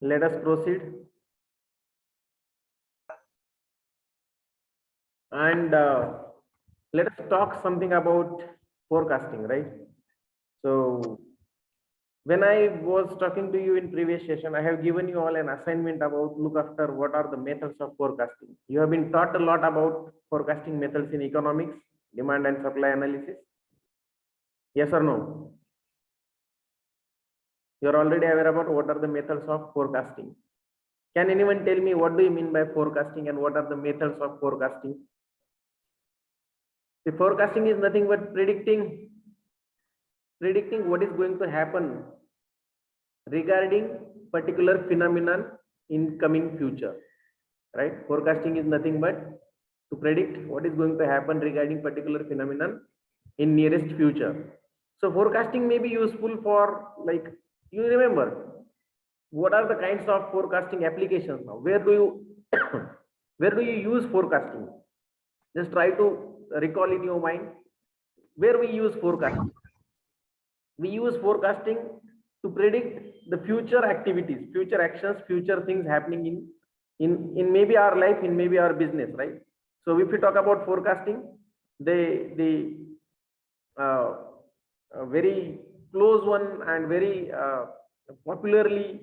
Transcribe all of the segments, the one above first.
Let us proceed. And let us talk something about forecasting, right? So when I was talking to you in previous session, I have given you all an assignment about look after what are the methods of forecasting. You have been taught a lot about forecasting methods in economics, demand and supply analysis. Yes or no? You are already aware about what are the methods of forecasting. Can anyone tell me what do you mean by forecasting and what are the methods of forecasting? The forecasting is nothing but predicting what is going to happen regarding particular phenomenon in coming future, right? Forecasting is nothing but to predict what is going to happen regarding particular phenomenon in nearest future. So forecasting may be useful for, like, you remember what are the kinds of forecasting applications now? Where do you where do you use forecasting? Just try to recall in your mind where we use forecasting. We use forecasting to predict the future activities, future actions, future things happening in maybe our life, in maybe our business, right? So if we talk about forecasting, the very close one and very popularly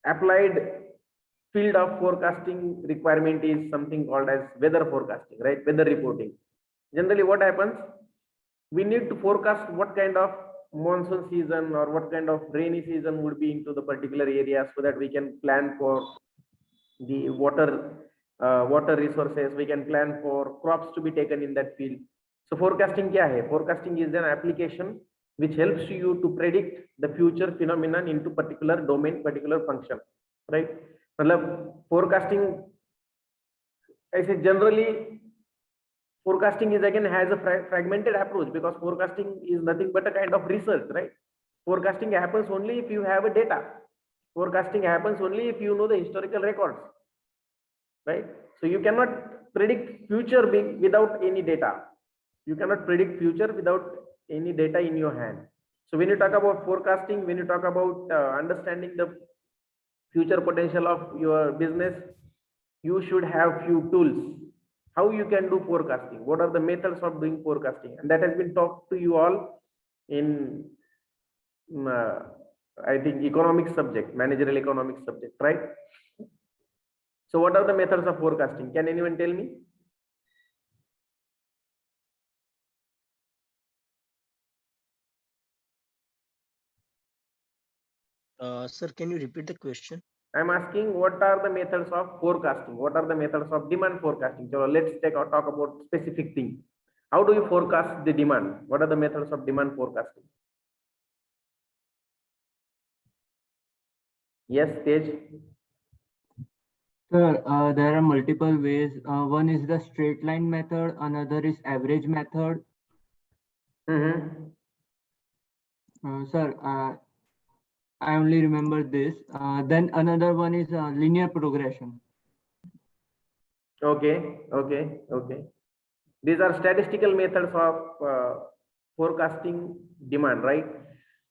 applied field of forecasting requirement is something called as weather forecasting, right? Weather reporting. Generally what happens, we need to forecast what kind of monsoon season or what kind of rainy season would be into the particular area, so that we can plan for the water resources, we can plan for crops to be taken in that field. So forecasting kya hai? Forecasting is an application which helps you to predict the future phenomenon into particular domain, particular function, right? मतलब forecasting ऐसे generally forecasting is again has a fragmented approach, because forecasting is nothing but a kind of research, right? Forecasting happens only if you have a data. Forecasting happens only if you know the historical records, right? So you cannot predict future without any data. You cannot predict future without any data in your hand. So when you talk about forecasting, when you talk about understanding the future potential of your business, you should have few tools how you can do forecasting, what are the methods of doing forecasting, and that has been talked to you all in I think economics subject, managerial economics subject, right? So what are the methods of forecasting? Can anyone tell me? Sir, can you repeat the question? I'm asking what are the methods of forecasting? What are the methods of demand forecasting? So let's talk about specific thing. How do you forecast the demand? What are the methods of demand forecasting? Yes, Tej. Sir, there are multiple ways. One is the straight line method, another is average method. Sir, I only remember this. Then another one is linear progression. Okay. These are statistical methods of forecasting demand, right?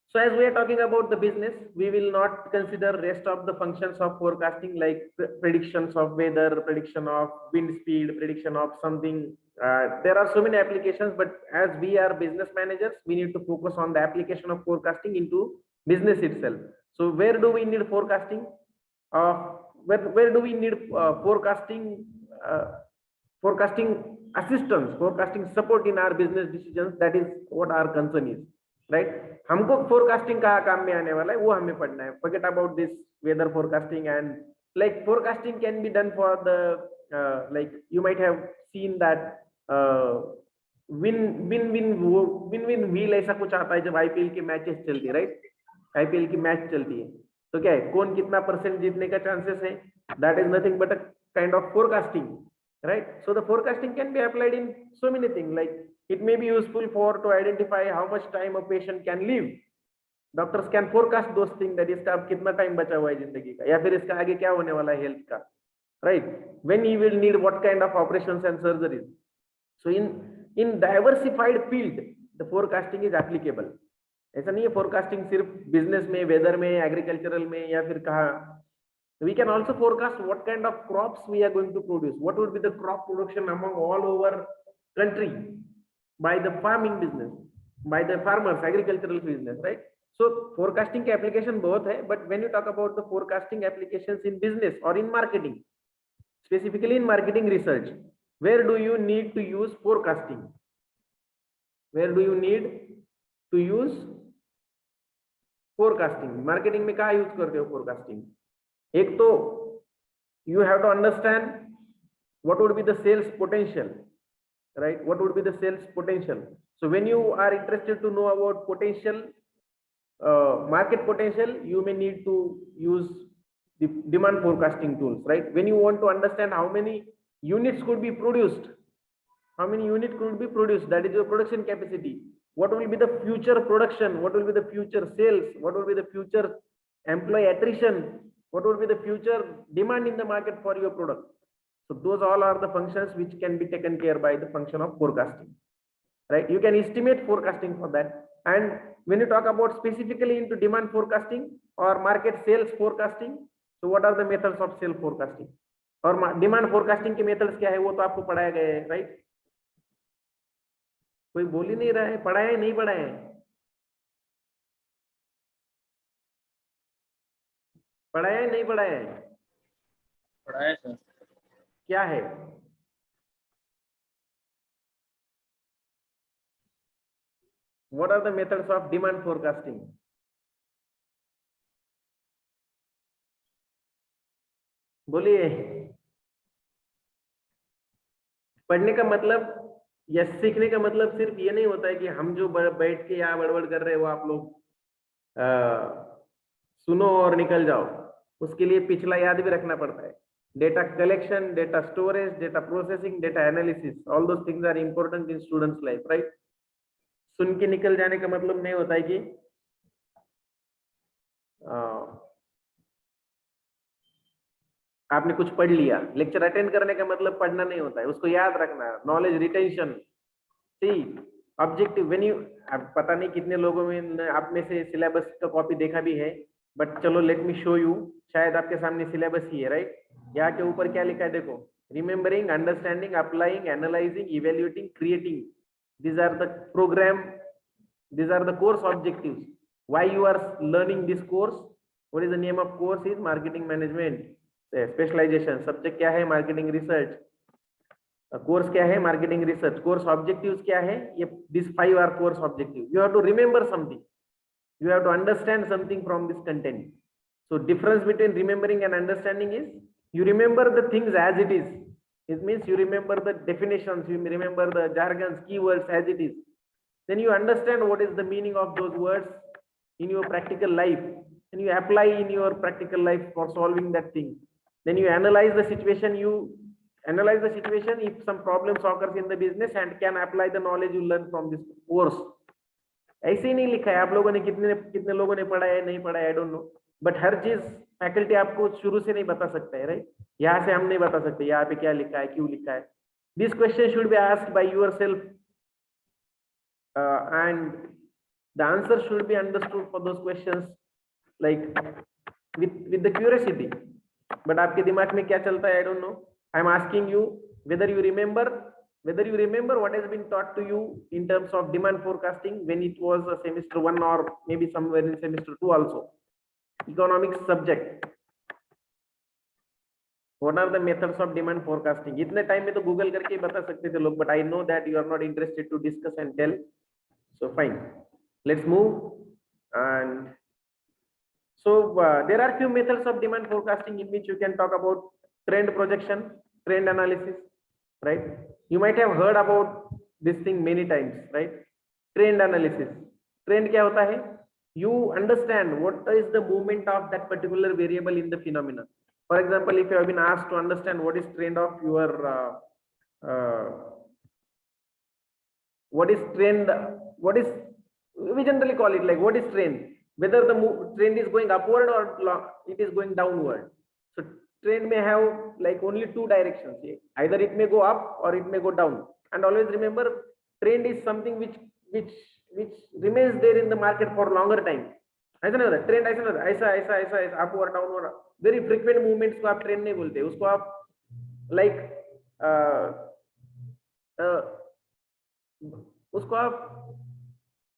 So as we are talking about the business, we will not consider rest of the functions of forecasting, like predictions of weather, prediction of wind speed, prediction of something. There are so many applications, but as we are business managers, we need to focus on the application of forecasting into business itself. So where do we need forecasting? Where do we need forecasting assistance, forecasting support in our business decisions? That is what our concern is, right? हमको forecasting कहाँ काम में आने वाला है वो हमें पढ़ना है. Forget about this weather forecasting, and like forecasting can be done for the like you might have seen that win wheel ऐसा कुछ आता है जब आईपीएल की मैचेस चलती है, राइट? आईपीएल की मैच चलती है तो क्या है, कौन कितना परसेंट जीतने का चांसेस है? That is nothing but a kind of forecasting, right? So the forecasting can be applied in so many things, like it may be useful for to identify how much time a patient can live. Doctors can forecast those things, that इसका अब कितना time बचा हुआ है जिंदगी का, या फिर इसका आगे क्या होने वाला है हेल्थ का, right? When he will need what kind of operations and surgeries. So in diversified field, the forecasting is applicable. ऐसा नहीं है फोरकास्टिंग सिर्फ बिजनेस में, वेदर में, एग्रीकल्चरल में या फिर कहा. We can also forecast what kind of crops we are going to produce. What would be the crop production among all over country by the farming business, by the farmers, agricultural business, right? So forecasting के application बहुत है, but when you talk about the forecasting applications in business or in marketing, specifically in marketing research, where do you need to use forecasting? Where do you need to use forecasting? Marketing में कहाँ use करते हो forecasting? एक तो you have to understand what would be the sales potential, right? What would be the sales potential? So when you are interested to know about potential, market potential, you may need to use the demand forecasting tools, right? When you want to understand how many units could be produced, that is your production capacity. What will be the future production? What will be the future sales? What will be the future employee attrition? What would be the future demand in the market for your product? So those all are the functions which can be taken care by the function of forecasting, right? You can estimate forecasting for that. And when you talk about specifically into demand forecasting or market sales forecasting, so what are the methods of sales forecasting? और demand forecasting के methods क्या है वो तो आपको पढ़ाया गया है, right? कोई बोल ही नहीं रहा है, पढ़ाया है नहीं पढ़ाया है? पढ़ाया है नहीं पढ़ाया है? पढ़ाया सर। क्या है? What are the methods of demand forecasting? बोलिए. पढ़ने का मतलब या सीखने का मतलब सिर्फ ये नहीं होता है कि हम जो बैठ के यहाँ बड़बड़ कर रहे हो आप लोग सुनो और निकल जाओ. उसके लिए पिछला याद भी रखना पड़ता है. Data collection, data storage, data processing, data analysis, all those things are important in students life, right? सुन के निकल जाने का मतलब नहीं होता है कि आपने कुछ पढ़ लिया. लेक्चर अटेंड करने का मतलब पढ़ना नहीं होता है, उसको याद रखना. Knowledge retention. C objective when you, पता नहीं कितने लोगों में आप में से सिलेबस का कॉपी देखा भी है, बट चलो लेट मी शो यू. शायद आपके सामने सिलेबस ही है, राइट? यहाँ के ऊपर क्या लिखा है देखो. Remembering, understanding, applying, analysing, evaluating, creating. These are the program, these are the course objectives. Why you are learning this course? What is the name of course? Is marketing management. Specialization. Subject क्या है? Marketing research. Course क्या है? Marketing research. Course objectives क्या है? ये these 5 are course objectives. You have to remember something. You have to understand something from this content. So difference between remembering and understanding is you remember the things as it is. It means you remember the definitions, you remember the jargons, keywords as it is. Then you understand what is the meaning of those words in your practical life, and you apply in your practical life for solving that thing. Then you analyze the situation. You analyze the situation if some problems occurs in the business and can apply the knowledge you learn from this course. ऐसे ही नहीं लिखा है. आप लोगों ने कितने लोगों ने पढ़ा है नहीं पढ़ा है, आई डोंट नो, बट हर चीज फैकल्टी आपको शुरू से नहीं बता सकता है, राइट? यहाँ से हम नहीं बता सकते यहाँ पे क्या लिखा है, क्यों लिखा है. This question should be asked by yourself and the answer should be understood for those questions like with the curiosity. But आपके दिमाग में क्या चलता है, I don't no. I am asking you whether you remember what has been taught to you in terms of demand forecasting when it was a semester 1 or maybe somewhere in semester 2 also. Economics subject. What are the methods of demand forecasting? इतने time में तो Google करके ही बता सकते थे लोग, but I know that you are not interested to discuss and tell. So fine, let's move. And so there are few methods of demand forecasting in which you can talk about trend projection, trend analysis, right? You might have heard about this thing many times, right? Trend analysis. Trend क्या होता है? You understand what is the movement of that particular variable in the phenomenon. For example, if you have been asked to understand what is trend of your we generally call it like what is trend, whether the trend is going upward or it is going downward. So trend may have like only 2 directions. Either it may go up or it may go down. And always remember, trend is something which remains there in the market for longer time. ऐसा नहीं होता trend, ऐसा नहीं होता ऐसा ऐसा ऐसा ऐसा upward downward very frequent movements को आप ट्रेंड नहीं बोलते, उसको आप लाइक उसको आप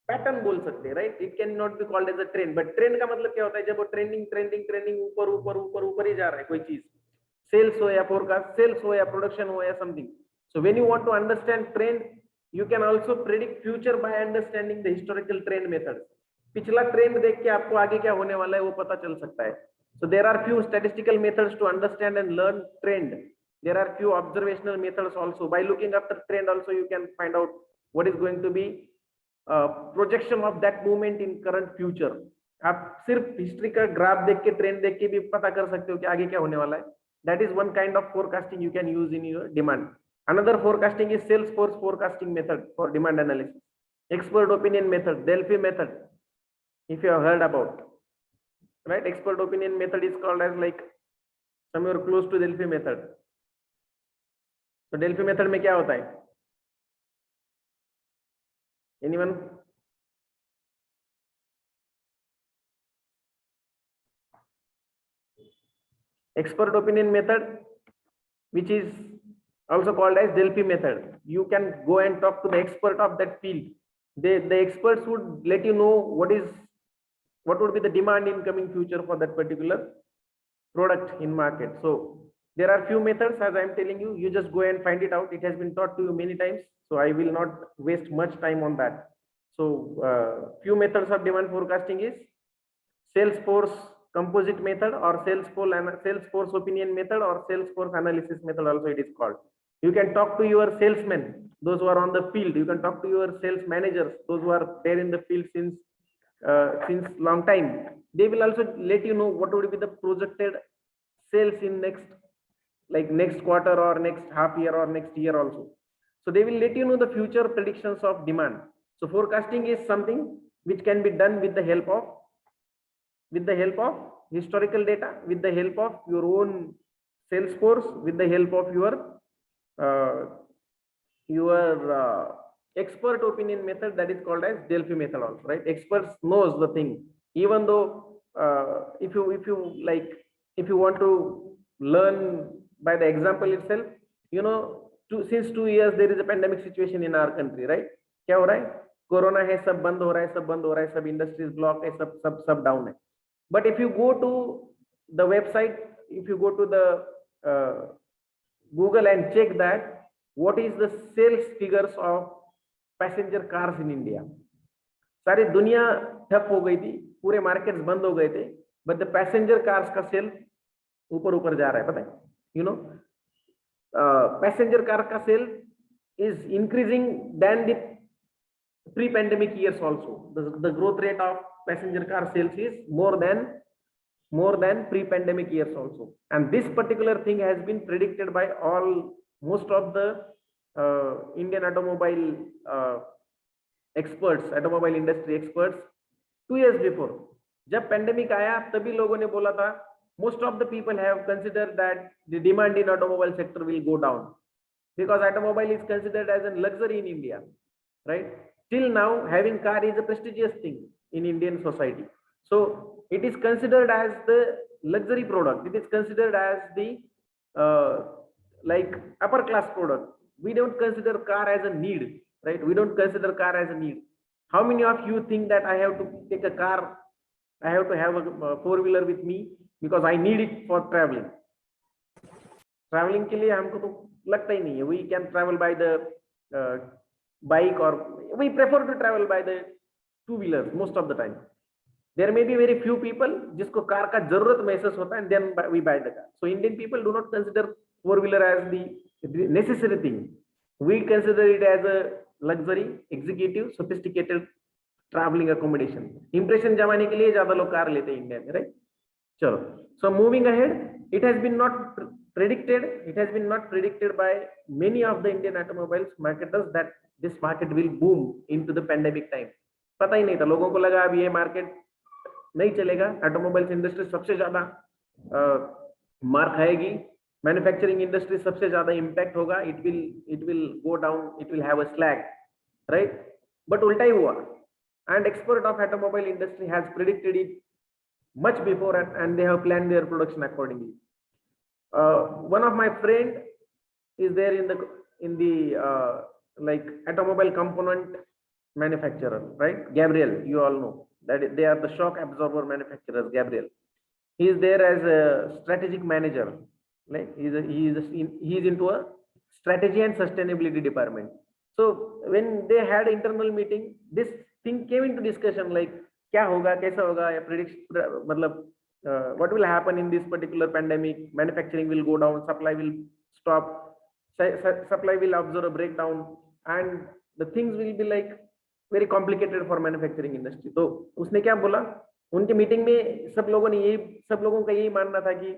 पैटर्न बोल सकते हैं, right? It can not be called as a trend, but trend का मतलब क्या होता है? जब वो ट्रेंडिंग ट्रेंडिंग ट्रेंडिंग ऊपर ऊपर ऊपर ऊपर ही जा रहा है कोई चीज, सेल्स हो या फोरकास्ट, सेल्स हो या प्रोडक्शन हो या something. So when you want to understand trend, you can also predict future by understanding the historical trend method. पिछला ट्रेंड देख के आपको आगे क्या होने वाला है वो पता चल सकता है. So there are few statistical methods to understand and learn trend. There are few observational methods also. By looking after trend also you can find out what is going to be projection of that movement in current future. आप सिर्फ history का graph देख के, trend देख के भी पता कर सकते हो कि आगे क्या होने वाला है. That is one kind of forecasting you can use in your demand. Another forecasting is Salesforce forecasting method for demand analysis. Expert opinion method, Delphi method, if you have heard about, right? Expert opinion method is called as like somewhere close to Delphi method. तो Delphi method में क्या होता है? Anyone? Expert opinion method, which is also called as Delphi method. You can go and talk to the expert of that field. The experts would let you know what would be the demand in coming future for that particular product in market. So there are few methods, as I am telling you, you just go and find it out. It has been taught to you many times, so I will not waste much time on that. So few methods of demand forecasting is Salesforce composite method, or Salesforce opinion method, or Salesforce analysis method also it is called. You can talk to your salesmen, those who are on the field. You can talk to your sales managers, those who are there in the field since long time. They will also let you know what would be the projected sales in next quarter or next half year or next year also. So they will let you know the future predictions of demand. So forecasting is something which can be done with the help of historical data, with the help of your own Salesforce, with the help of your expert opinion method, that is called as Delphi method also, right? Experts knows the thing, even though if you want to learn by the example itself, you know, since 2 years there is a pandemic situation in our country, right? क्या हो रहा है? Corona है, सब बंद हो रहा है, सब बंद हो रहा है, सब इंडस्ट्रीज ब्लॉक है, सब डाउन है. But if you go to the website, if you go to the Google and check that what is the sales figures of passenger cars in India, सारी दुनिया ठप हो गई थी, पूरे मार्केट्स बंद हो गए थे, but the passenger cars का सेल ऊपर जा रहा है, पता है? You know, passenger car का cell is increasing than the pre-pandemic years also. The growth rate of passenger car sales is more than pre-pandemic years also. And this particular thing has been predicted by most of the Indian automobile experts, automobile industry experts 2 years before. जब pandemic आया तभी लोगों ने बोला था, most of the people have considered that the demand in automobile sector will go down because automobile is considered as a luxury in India, right? Till now, having car is a prestigious thing in Indian society. So it is considered as the luxury product. It is considered as the like upper class product. We don't consider car as a need, right? We don't consider car as a need. How many of you think that I have to take a car, I have to have a four-wheeler with me because I need it for traveling? Traveling के लिए हमको तो लगता ही नहीं है. We can travel by the bike, or we prefer to travel by the two-wheelers most of the time. There may be very few people जिसको car का जरूरत महसूस होता है, and then we buy the car. So Indian people do not consider four-wheeler as the necessary thing. We consider it as a luxury, executive, sophisticated traveling accommodation. Impression जमाने के लिए ज्यादा लोग कार लेते हैं इंडिया में, right? चलो. So moving ahead, it has been not predicted by many of the Indian automobiles marketers that this market will boom into the pandemic time. पता ही नहीं था, लोगों को लगा अब ये मार्केट नहीं चलेगा, ऑटोमोबाइल्स इंडस्ट्री सबसे ज्यादा मार खाएगी, मैन्युफैक्चरिंग इंडस्ट्री सबसे ज्यादा इंपैक्ट होगा, it will go down, it will have a slag, right? But उल्टा ही हुआ. and expert of automobile industry has predicted it much before, and they have planned their production accordingly. One of my friend is there in the like automobile component manufacturer, right? Gabriel, you all know that they are the shock absorber manufacturers. Gabriel, he is there as a strategic manager. Like he is into a strategy and sustainability department. So when they had internal meeting, this thing came into discussion, like क्या होगा, कैसा होगा, या predict मतलब what will happen in this particular pandemic. Manufacturing will go down, supply will stop, supply will observe a breakdown, and the things will be like very complicated for manufacturing industry. तो उसने क्या बोला, उनके meeting में सब लोगों का यही मानना था कि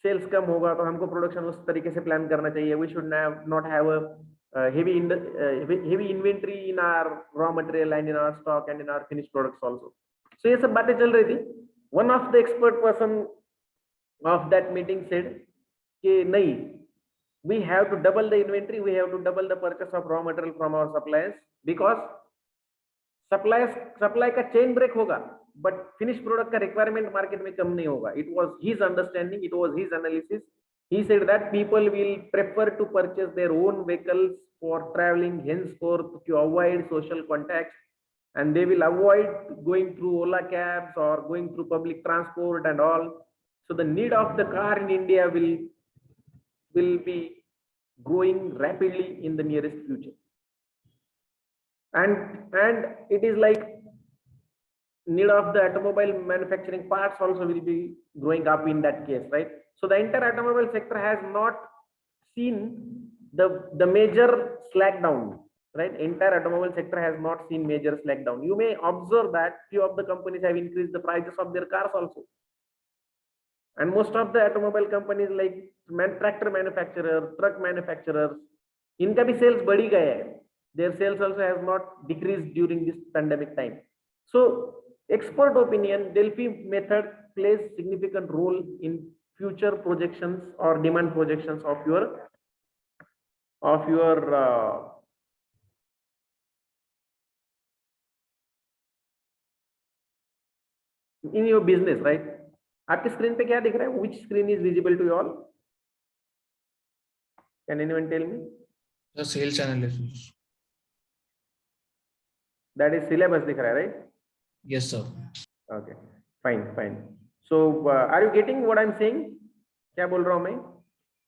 सेल्स कम होगा तो हमको प्रोडक्शन उस तरीके से प्लान करना चाहिए. We should not have a heavy inventory in our raw material and in our stock and in our finished products also. So ये सब बातें चल रही थी. One of the expert person of that meeting said कि नहीं, we have to double the inventory, we have to double the purchase of raw material from our suppliers, because supply का chain break होगा, but finished product का requirement market में कम नहीं होगा. It was his understanding, it was his analysis. He said that people will prefer to purchase their own vehicles for traveling henceforth to avoid social contacts, and they will avoid going through Ola cabs or going through public transport and all. So the need of the car in India will be growing rapidly in the nearest future. And it is like need of the automobile manufacturing parts also will be growing up in that case, right? So the entire automobile sector has not seen the major slack down, right? Entire automobile sector has not seen major slack down. You may observe that few of the companies have increased the prices of their cars also, and most of the automobile companies like tractor manufacturer, truck manufacturers, इनका भी sales बढ़ ही गया है. Their sales also has not decreased during this pandemic time. So expert opinion, Delphi method plays significant role in future projections or demand projections of your in your business, right? आपकी screen पे क्या दिख रहा है? Which screen is visible to you all? Can anyone tell me? The sales analysis. That is syllabus दिख रहा है, right? Yes, sir. Okay, fine. So are you getting what I'm saying? क्या बोल रहा हूँ मैं?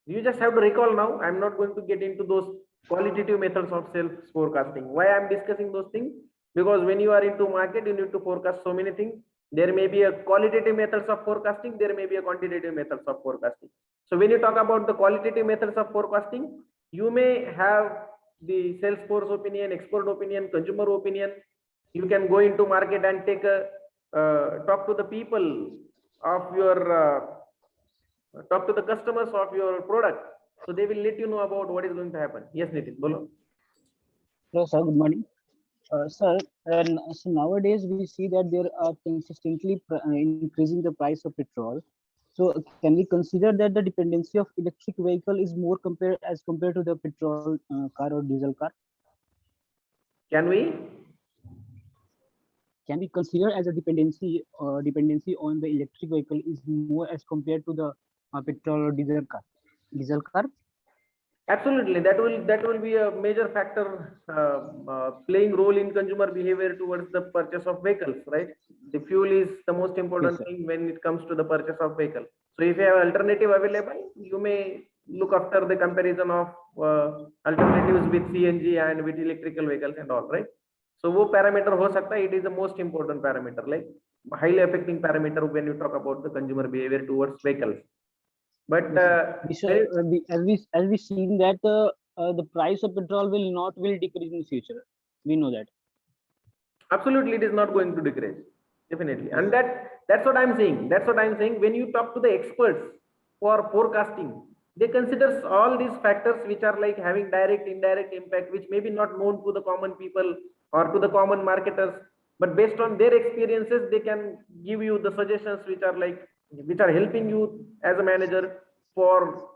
You just have to recall now. I'm not going to get into those qualitative methods of sales forecasting. Why I'm discussing those things? Because when you are into market, you need to forecast so many things. There may be a qualitative methods of forecasting. There may be a quantitative methods of forecasting. So when you talk about the qualitative methods of forecasting, you may have the sales force opinion, expert opinion, consumer opinion. You can go into market and take a talk to the people of your talk to the customers of your product, so they will let you know about what is going to happen. Yes, Nitin, bolo. Hello, sir. Good morning. Sir, so nowadays we see that there are consistently increasing the price of petrol. So can we consider that the dependency of electric vehicle is more compared to the petrol car or diesel car? Can we consider as a dependency on the electric vehicle is more as compared to the petrol or diesel car? Absolutely, that will be a major factor playing role in consumer behavior towards the purchase of vehicles, right? The fuel is the most important Yes, thing when it comes to the purchase of vehicle. So if you have alternative available, you may look after the comparison of alternatives with CNG and with electrical vehicles and all, right? So वो parameter हो सकता है. It is the most important parameter, like highly affecting parameter when you talk about the consumer behavior towards vehicles. But as we seen that the price of petrol will decrease in future. We know that. Absolutely, it is not going to decrease, definitely. And that's what I'm saying. When you talk to the experts for forecasting, they consider all these factors which are like having direct, indirect impact, which may be not known to the common people or to the common marketers, but based on their experiences, they can give you the suggestions which are helping you as a manager for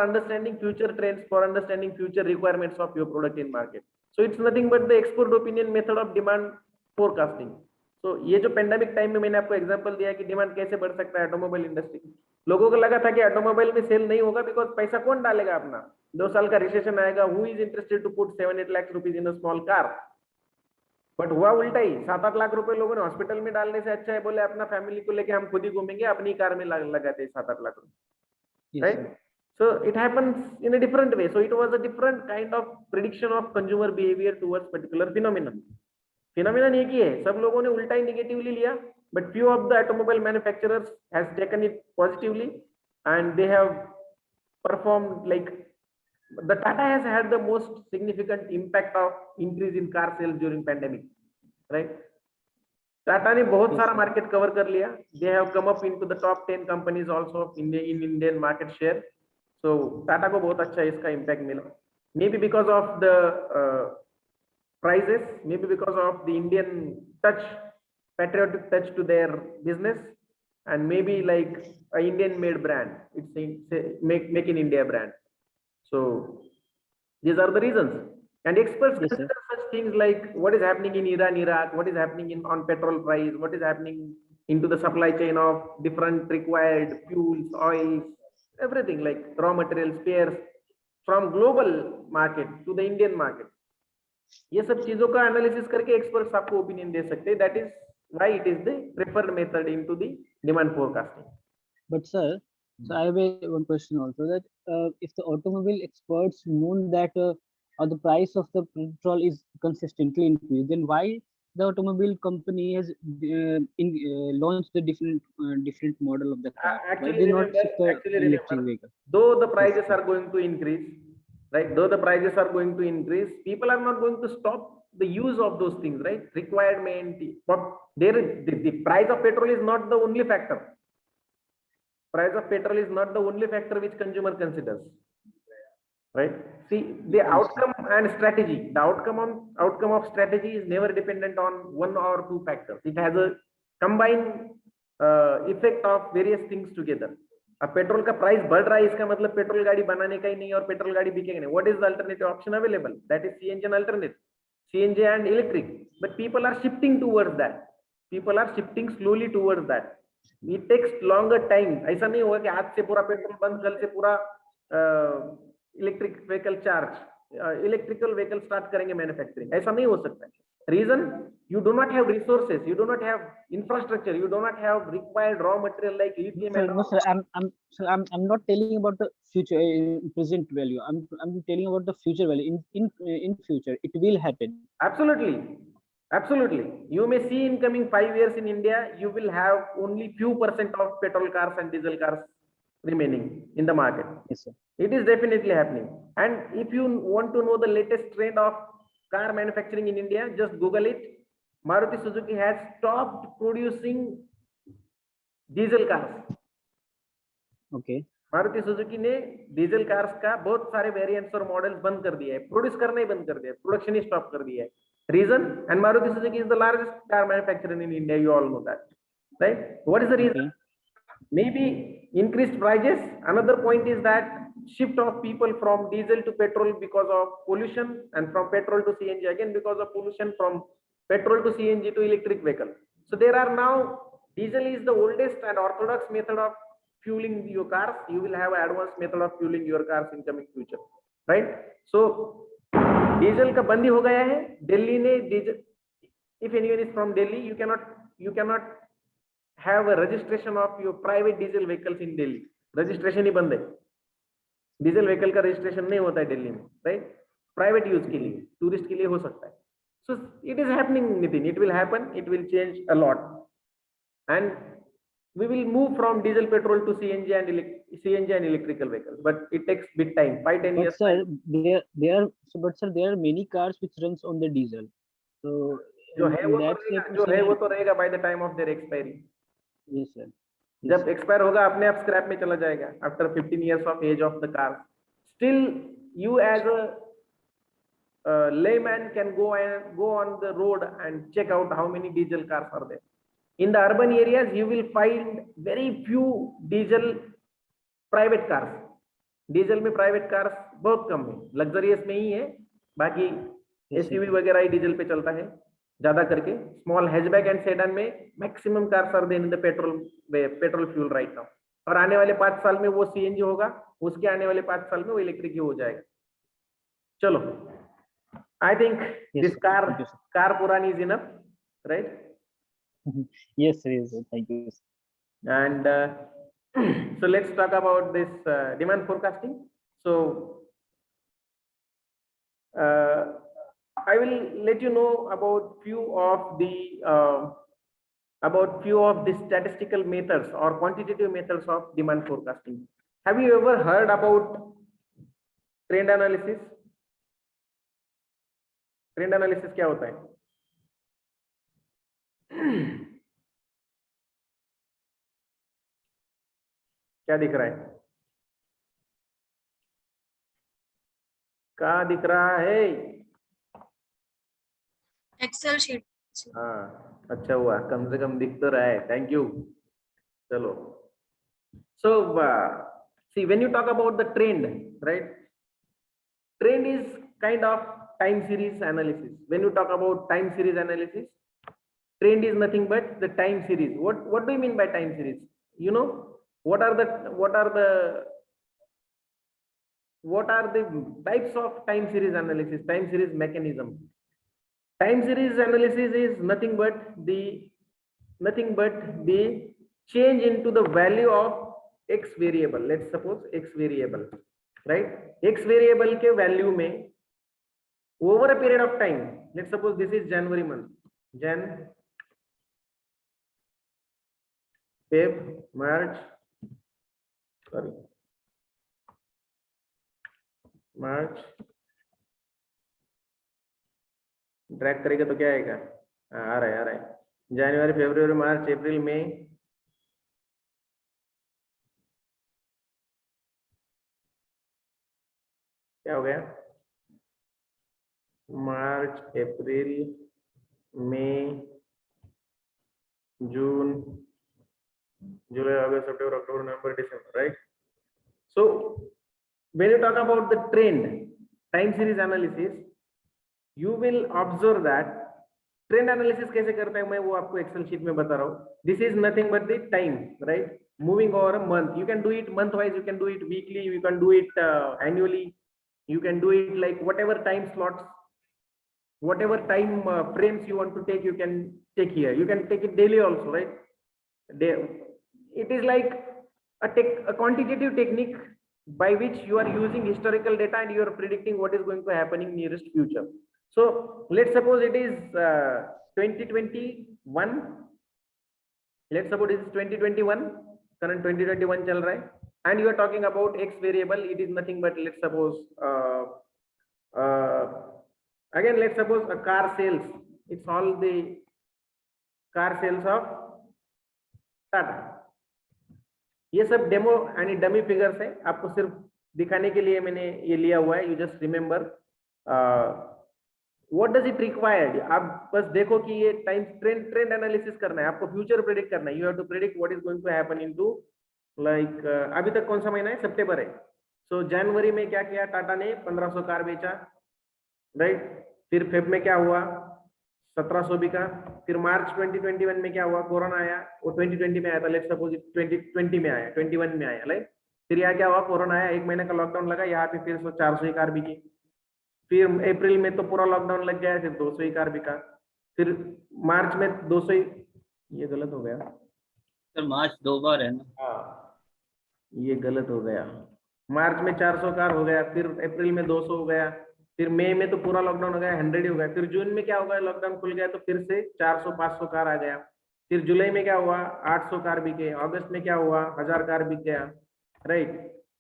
understanding future trends, for understanding future requirements of your product in market. So it's nothing but the expert opinion method of demand forecasting. तो ये जो pandemic time में मैंने आपको example दिया कि demand कैसे बढ़ सकता है ऑटोमोबाइल इंडस्ट्री, लोगों को लगा था कि ऑटोमोबाइल में सेल नहीं होगा बिकॉज पैसा कौन डालेगा अपना, 2 साल का रिसेशन आएगा, who is interested to put 7-8 lakh rupees in a small car. But हुआ उल्टा ही, 7-8 लाख रुपए लोगों ने हॉस्पिटल में डालने से अच्छा है बोले अपना फैमिली को लेके हम खुद ही घूमेंगे, अपनी कार में लगाते 7-8 लाख रुपए, Yes, right? sir. So it happens in a different way. So it was a different kind of prediction of consumer behavior towards particular phenomenon. Phenomenon एक ही है, सब लोगों ने उल्टा ही negatively लिया, but few of the automobile manufacturers has taken it positively and they have performed like the Tata has had the most significant impact of increase in car sales during pandemic, right? Tata ने बहुत Yes, सारा sir. Market cover कर लिया, they have come up into the top 10 companies also in Indian market share. So Tata को बहुत अच्छा इसका impact मिला, may be because of the prices, maybe because of the Indian touch, patriotic touch to their business, and maybe like a Indian made brand, it's make in India brand. So these are the reasons, and experts Yes, sir. consider such things like what is happening in Iran, Iraq, what is happening in on petrol price, what is happening into the supply chain of different required fuels, oils, everything like raw materials, spares from global market to the Indian market. ये सब चीजों का analysis करके experts आपको opinion दे सकते हैं, that is why it is the preferred method into the demand forecasting. But sir, so I have one question also, that if the automobile experts known that the price of the petrol is consistently increased, then why the automobile company has launched the different model of the car? Why Actually they not remember, shift the actually electric remember, vehicle? though the Yes, prices sir. are going to increase, right? Though the prices are going to increase, people are not going to stop the use of those things, right? Requirement, but the price of petrol is not the only factor. Price of petrol is not the only factor which consumer considers, right? See, the Yes, sir. outcome and strategy, the outcome of strategy is never dependent on one or two factors. It has a combined effect of various things together. अब petrol का price बढ़ रहा है, इसका मतलब petrol गाड़ी बनाने का ही नहीं और पेट्रोल गाड़ी बिकेगा नहीं. What is the alternative option available? That is CNG and alternate, CNG and electric. But people are shifting towards that, people are shifting slowly towards that. It takes longer time. ऐसा नहीं होगा कि आज से पूरा पेट्रोल बंद, कल से पूरा electric vehicle charge, electrical vehicle start करेंगे मैन्युफैक्चरिंग. ऐसा नहीं हो सकता है. Reason, you do not have resources, you do not have infrastructure, you do not have required raw material like lithium Sir, and no, all. sir, I'm not telling about the future present value. I'm telling about the future value. In future, it will happen. Absolutely, absolutely. You may see in coming 5 years in India, you will have only few percent of petrol cars and diesel cars remaining in the market. Yes, sir. It is definitely happening. And if you want to know the latest trend of car manufacturing in India, just Google it. Maruti Suzuki has stopped producing diesel cars. Okay. Maruti Suzuki ने diesel cars का बहुत सारे variants और models बंद कर दिए है, produce करना ही बंद कर दिया है, प्रोडक्शन ही स्टॉप कर दिया है. Reason, and Maruti Suzuki is the largest car manufacturer in India, you all know that, right? What is the reason? Maybe increased prices. Another point is that shift of people from diesel to petrol because of pollution, and from petrol to CNG again because of pollution, from petrol to CNG to electric vehicle. So there are now, diesel is the oldest and orthodox method of fueling your cars. You will have advanced method of fueling your cars in coming future, right? So diesel का बंदी हो गया है. दिल्ली ने diesel, if anyone is from Delhi, you cannot have a registration of your private diesel vehicles in Delhi. Registration ही बंद है. Diesel vehicle का registration नहीं होता है दिल्ली में, राइट? प्राइवेट यूज के लिए, टूरिस्ट के लिए हो सकता है. So it is happening Nitin, it will happen, it will change a lot, and we will move from diesel petrol to CNG and electrical vehicles, but it takes bit time, 5-10 But years. sir, there are many cars which runs on the diesel. So जो है वो तो that's रहेगा, जो है वो तो रहेगा by the time of their expiry. yes, sir. जब एक्सपायर होगा अपने आप स्क्रैप में चला जाएगा after 15 years of age of the car. Still you as a layman can go on the road and check out how many diesel cars are there. In the urban areas you will find very few diesel private cars. Diesel में private cars बहुत कम है, luxurious में ही है, बाकी SUV वगैरह ही diesel पे चलता है. ज्यादा करके स्मॉल हैचबैक एंड सेडान में maximum cars are then in the petrol fuel right now, और आने वाले 5 साल में वो सीएनजी होगा, उसके आने वाले 5 साल में वो इलेक्ट्रिक ही हो जाएगा। चलो, I think Yes, this sir. Car Thank you, sir. Car पुरानी is enough, right? Yes, sir. Yes, sir. Thank you, sir. And so let's talk about this demand forecasting. So I will let you know about few of the statistical methods or quantitative methods of demand forecasting. Have you ever heard about trend analysis? Trend analysis क्या होता है? क्या दिख रहा है? कहाँ दिख रहा है? Excel sheet. हाँ, अच्छा हुआ, कम से कम दिख तो रहा है। Thank you. चलो, so see, when you talk about the trend, right, trend is kind of time series analysis. When you talk about time series analysis, trend is nothing but the time series. What do you mean by time series? You know, what are the types of time series analysis, time series mechanism? Time series analysis is nothing but the change into the value of x variable. Let's suppose x variable, right? X variable के value में over a period of time, let's suppose this is January month, Jan, Feb, March, drag करेगा तो क्या आएगा? आ रहा है जनवरी, फरवरी, मार्च, अप्रैल, मई, क्या हो गया? मार्च, अप्रैल, मई, जून, जुलाई, अगस्त, सितंबर, October, November, December, right? So when you talk about the trend time series analysis, you will observe that trend analysis कैसे करता है, मैं वो आपको एक्सेल शीट में बता रहा हूँ. This is nothing but the time, right? Moving over a month, you can do it month wise, you can do it weekly, you can do it annually, you can do it like whatever time slots, whatever time frames you want to take, you can take here. You can take it daily also, right? It is like a quantitative technique by which you are using historical data and you are predicting what is going to happen in nearest future. So let's suppose it is 2021. Let's suppose it is 2021, current 2021 चल रहा है, and you are talking about x variable. It is nothing but, let's suppose again, let's suppose a car sales. It's all the car sales of Tata. ये सब demo यानी dummy figures है, आपको सिर्फ दिखाने के लिए मैंने ये लिया हुआ है. You just remember what does it required. आप बस देखो कि ये टाइम ट्रेंड एनालिसिस करना है, आपको फ्यूचर प्रेडिक्ट करना है. You have to predict what is going to happen into, like अभी तक कौन सा महीना है? सितंबर है. सो जनवरी में क्या किया? टाटा ने 1500 कार बेचा, राइट? फिर फेब में क्या हुआ? 1700 बिका. फिर मार्च 2021 में क्या हुआ? कोरोना आया. वो 2020 में आया था, लेट्स सपोज 2020 में आया, 21 में आया, राइट? फिर यहाँ क्या हुआ? कोरोना आया, 1 महीने का लॉकडाउन लगा, यहाँ पे फिर 400 ही कार बिकी. फिर अप्रैल में तो पूरा लॉकडाउन लग गया, फिर 200 ही कार बिका. फिर मार्च में 200 ही, ये गलत हो गया सर, मार्च 2 बार है ना? हाँ, ये गलत हो गया. मार्च में 400 कार हो गया, फिर अप्रैल में 200 हो गया, फिर मई में तो पूरा लॉकडाउन हो गया, 100 ही हो गया. फिर जून में क्या हो गया? लॉकडाउन खुल गया तो फिर से 400-500 कार आ गया. फिर जुलाई में क्या हुआ? 800 कार बिके. अगस्त में क्या हुआ? 1000 कार बिक गया, right?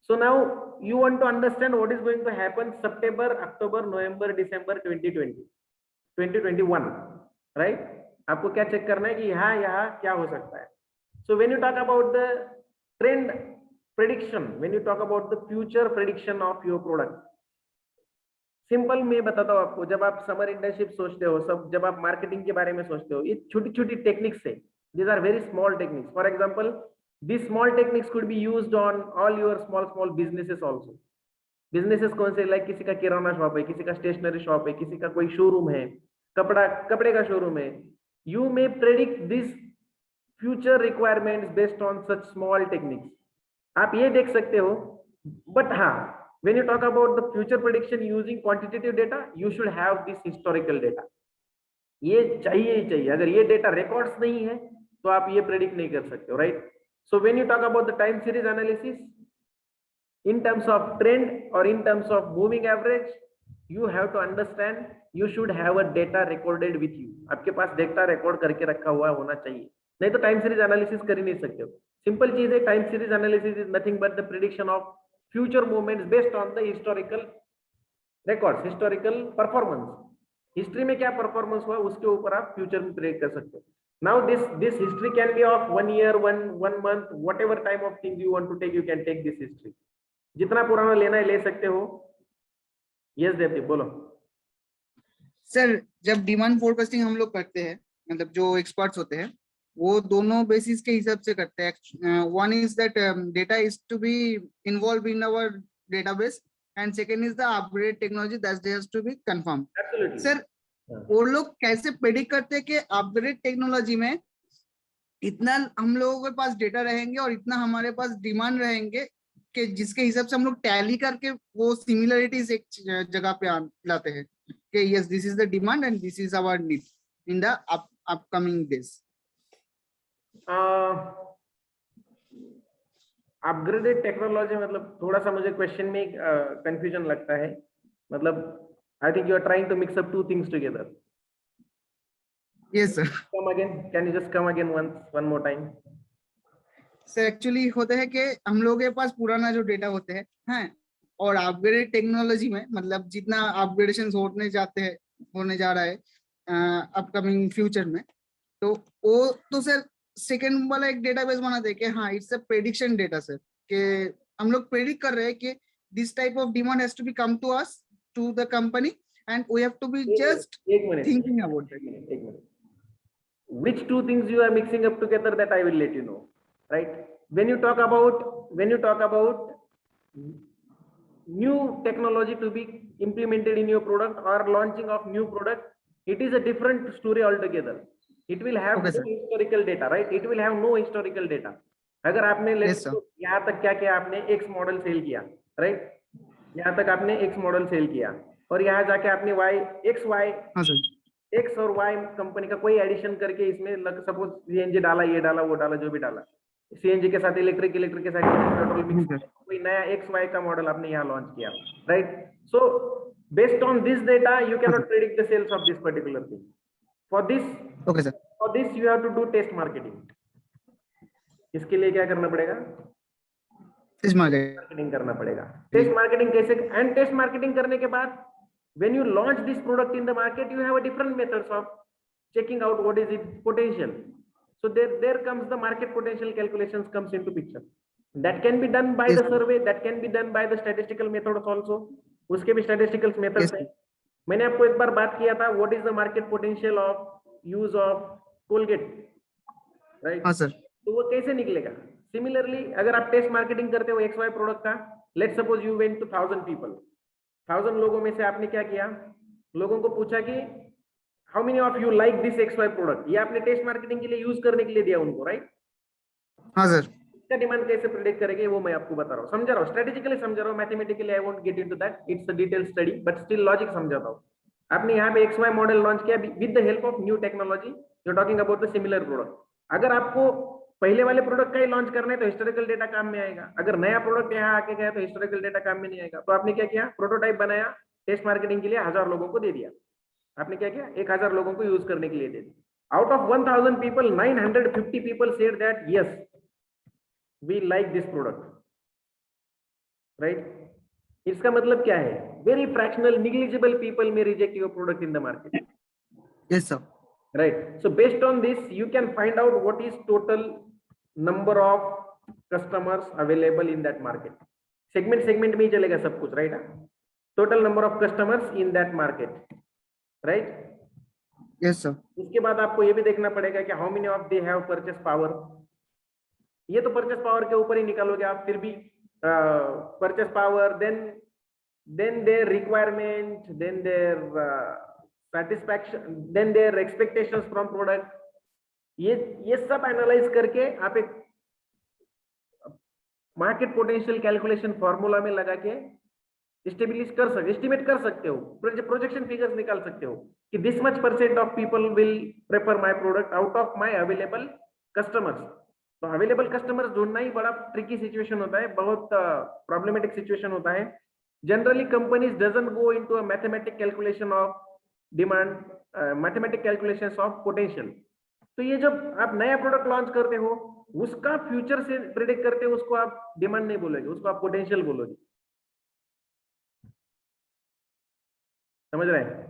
So now you want to understand what is going to happen September, October, November, December 2021, right? आपको क्या चेक करना है कि यहाँ क्या हो सकता है. सो when you talk about the trend prediction, when you talk about the future prediction of your product, simple मैं बताता हूँ आपको. जब आप समर इंटर्नशिप सोचते हो, सब जब आप मार्केटिंग के बारे में सोचते हो, ये छोटी छोटी टेक्निक्स है. These are very small techniques. For example, this small techniques could be used on all your small businesses also. Businesses कौन से? लाइक किसी का किराना शॉप है, किसी का स्टेशनरी शॉप है, किसी का कोई शोरूम है, कपड़े का शोरूम है, you may predict this future requirements based on such small techniques. आप ये देख सकते हो, but हाँ, when you talk about the future prediction using quantitative data, you should have this historical data. ये चाहिए ही चाहिए. अगर ये डेटा रिकॉर्ड्स नहीं है तो आप ये प्रेडिक्ट नहीं कर सकते हो, right? So when you talk about the time series analysis in terms of trend or in terms of moving average, you have to understand, you should have a data recorded with you. आपके पास data record करके रखा हुआ होना चाहिए, नहीं तो time series analysis कर ही नहीं सकते हो. सिंपल चीज है, time series analysis is nothing but the prediction of future movements based on the historical records, historical performance. History में क्या परफॉर्मेंस हुआ उसके ऊपर आप फ्यूचर में प्रेडिक्ट कर सकते हो. Now this history can be of 1 year, one month, whatever time of things you want to take, you can take this history. जितना पुराना लेना है ले सकते हो. यस देवदीप बोलो. सर जब डिमांड फोरकास्टिंग हम लोग करते हैं, मतलब जो एक्सपर्ट्स होते हैं वो दोनों बेसिस के हिसाब से करते हैं. One is that data is to be involve in our database and second is the upgrade technology that has to be confirm. Sir वो लोग कैसे प्रेडिक्ट करते हैं कि अपग्रेड टेक्नोलॉजी में इतना हम लोगों के पास डेटा रहेंगे और इतना हमारे पास डिमांड रहेंगे कि जिसके हिसाब से हम लोग टैली करके वो सिमिलरिटीज एक जगह पे लाते हैं कि yes this is the demand and this is our need in the upcoming days. Upgraded technology मतलब थोड़ा सा मुझे क्वेश्चन में कंफ्यूजन लगता है. मतलब I think you are trying to mix up two things together. Yes sir. Come again, can you just come again one more time? Sir actually होता है कि हम लोगों के पास पुराना जो डेटा होते हैं हैं और अपग्रेड टेक्नोलॉजी में मतलब जितना अपग्रेडेशन होने जा रहा है अपकमिंग फ्यूचर में, तो वो तो सर सेकंड वाला एक डेटाबेस बना दे के हाँ it's a prediction data sir, कि हम लोग प्रेडिक्ट कर रहे हैं कि this type of demand has to be come to us to the company and we have to be just thinking about that. Which two things you are mixing up together, that I will let you know, right? When you talk about new technology to be implemented in your product or launching of new product, it is a different story altogether. It will have no historical data, right? It will have no historical data. अगर आपने यहाँ तक क्या किया, आपने X model cell किया, right? यहाँ तक आपने X मॉडल सेल किया और यहाँ जाके आपने X और Y कंपनी का कोई एडिशन करके इसमें सपोज सीएनजी डाला, ये डाला, वो डाला, जो भी डाला, सीएनजी के साथ इलेक्ट्रिक के साथ पेट्रोल मिक्स, कोई नया XY का मॉडल आपने यहाँ लॉन्च किया, राइट? So based on this data you can not predict the sales of this particular thing. For this you have to do test marketing. इसके लिए क्या करना पड़ेगा? टेस्ट मार्केटिंग करना पड़ेगा. टेस्ट मार्केटिंग कैसे? एंड टेस्ट मार्केटिंग करने के बाद when you launch this product in the market, you have a different methods of checking out what is its potential. So there comes the market potential calculations comes into picture. That can be done by the survey, that can be done by the statistical methods also. उसके भी statistical methods हैं. मैंने आपको एक बार बात किया था what is the market potential of use of Colgate, right? हाँ सर. तो वो कैसे निकलेगा? Similarly, अगर आप टेस्ट मार्केटिंग करते हो XY प्रोडक्ट का, let's suppose you went to 1000 people. 1000 लोगों में से आपने क्या किया? लोगों को पूछा कि how many of you like this XY product. ये आपने टेस्ट मार्केटिंग के लिए यूज करने के लिए दिया उनको, राइट? हाँ सर. इसका डिमांड कैसे प्रेडिक्ट करेंगे वो मैं आपको बता रहा हूँ, समझा रहा हूँ, स्ट्रेटेजिकली समझा रहा हूँ. Mathematically I won't get into that, it's a detail study, but still logic समझाता हूँ. आपने यहाँ पे XY मॉडल लॉन्च किया with the help of new technology. You talking about the similar product. अगर आपको पहले वाले प्रोडक्ट का ही लॉन्च करना है तो हिस्टोरिकल डेटा काम में आएगा. अगर नया प्रोडक्ट यहाँ आके गया तो हिस्टोरिकल डेटा काम में नहीं आएगा. तो आपने क्या किया? प्रोटोटाइप बनाया, टेस्ट मार्केटिंग के लिए 1000 लोगों को दे दिया. आपने क्या किया? 1000 लोगों को यूज करने के लिए दे दिया. Out of 1000 people 950 people said that yes we like this product, right? इसका मतलब क्या है? Very fractional negligible people may reject your product in the market. Yes sir. Right. So based on this, you can find out what is total number of customers available in that market. Segment में ही चलेगा सब कुछ, right? Total number of customers in that market, right? Yes sir. उसके बाद आपको ये भी देखना पड़ेगा कि how many of they have purchase power. ये तो purchase power के ऊपर ही निकालोगे आप, फिर भी purchase power, then their requirement, then their satisfaction, then their expectations from product, ये सब एनालाइज करके आप एक मार्केट पोटेंशियल कैलकुलेशन फॉर्मूला में लगा के एस्टिमेट कर सकते हो, प्रोजेक्शन फिगर्स निकाल सकते हो कि this much % of people will prefer my product out of my available customers. तो अवेलेबल कस्टमर्स ढूंढना ही बड़ा ट्रिकी सिचुएशन होता है, बहुत प्रॉब्लमेटिक सिचुएशन होता है। Generally companies doesn't go into a mathematic calculation of demand, mathematic calculations of potential. तो ये जब आप नया प्रोडक्ट लॉन्च करते हो उसका फ्यूचर से प्रेडिक्ट करते हो, उसको आप डिमांड नहीं बोलोगे, उसको आप पोटेंशियल बोलोगे। समझ रहे हैं?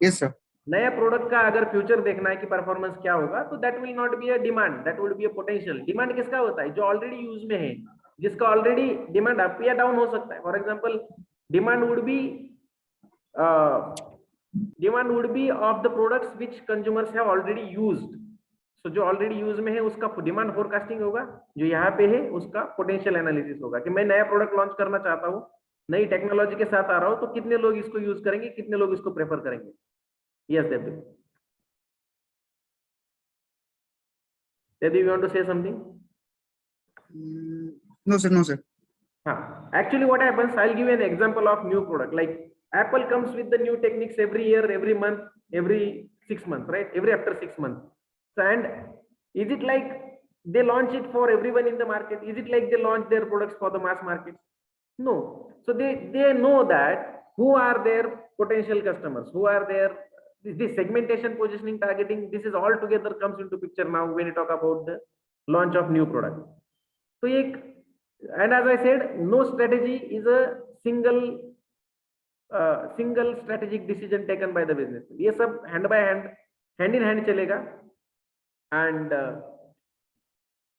Yes sir. नया प्रोडक्ट का अगर फ्यूचर देखना है कि परफॉर्मेंस क्या होगा, तो that will not be a demand, that would be a potential. Demand किसका होता है? जो ऑलरेडी यूज में है, जिसका ऑलरेडी डिमांड अप या डाउन हो सकता है। For example demand would be of the products which consumers have already used. So जो ऑलरेडी यूज में है उसका डिमांड फोरकास्टिंग होगा, जो यहाँ पे है उसका पोटेंशियल एनालिसिस होगा कि मैं नया प्रोडक्ट लॉन्च करना चाहता हूँ, नई टेक्नोलॉजी के साथ आ रहा हूँ, तो कितने लोग इसको यूज करेंगे, कितने लोग इसको प्रेफर करेंगे। Yes, Devi. Devi, you want to say something? No sir, no sir. Actually what happens, I'll give you an example of new product. Like Apple comes with the new techniques every year, every month, every 6 months, right? Every after 6 months. So, and is it like they launch it for everyone in the market? Is it like they launch their products for the mass market? No. So they know that who are their potential customers, who are their this segmentation, positioning, targeting, this is all together comes into picture now when you talk about the launch of new product. So and as I said, no strategy is a single strategic decision taken by the business. ये सब hand by hand, hand in hand चलेगा। And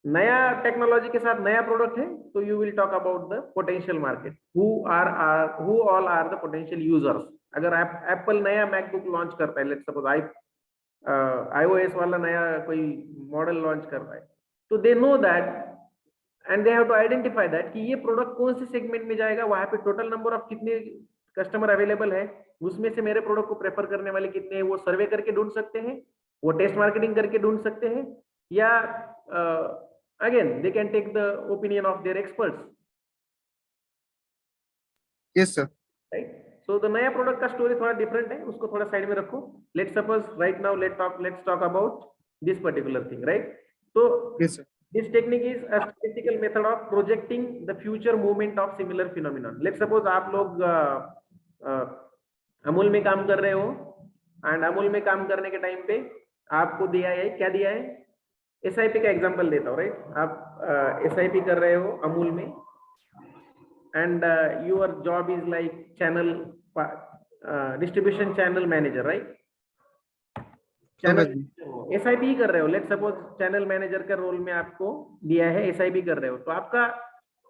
नया technology के साथ नया product है, तो you will talk about the potential market, who all are the potential users. अगर एप्पल नया मैकबुक लॉन्च करता है, लेट्स सपोज iOS वाला नया कोई मॉडल लॉन्च कर रहा है, तो they know that and they have to identify that कि ये प्रोडक्ट कौन से सेगमेंट में जाएगा, वहां पे टोटल नंबर ऑफ कितने कस्टमर अवेलेबल है, उसमें से मेरे प्रोडक्ट को प्रेफर करने वाले कितने हैं, वो सर्वे करके ढूंढ सकते हैं, वो टेस्ट मार्केटिंग करके ढूंढ सकते हैं, या again they can take the opinion of their experts. Yes sir. Right? So the नया प्रोडक्ट का स्टोरी थोड़ा डिफरेंट है, उसको थोड़ा साइड में रखो। Let's suppose right now let's talk about this particular thing, right? So yes sir. This technique is a statistical method of projecting the future movement of similar phenomenon. Let's suppose आप लोग अमूल में काम कर रहे हो, and Amul में काम करने के टाइम पे आपको दिया है, क्या दिया है? SIP का एग्जांपल देता हूँ, राइट? आप SIP कर रहे हो अमूल में, and your job is like channel distribution channel manager, right? Channel SIP ही कर रहे हो। लेट्स सपोज चैनल मैनेजर का रोल में आपको दिया है, SIP कर रहे हो, तो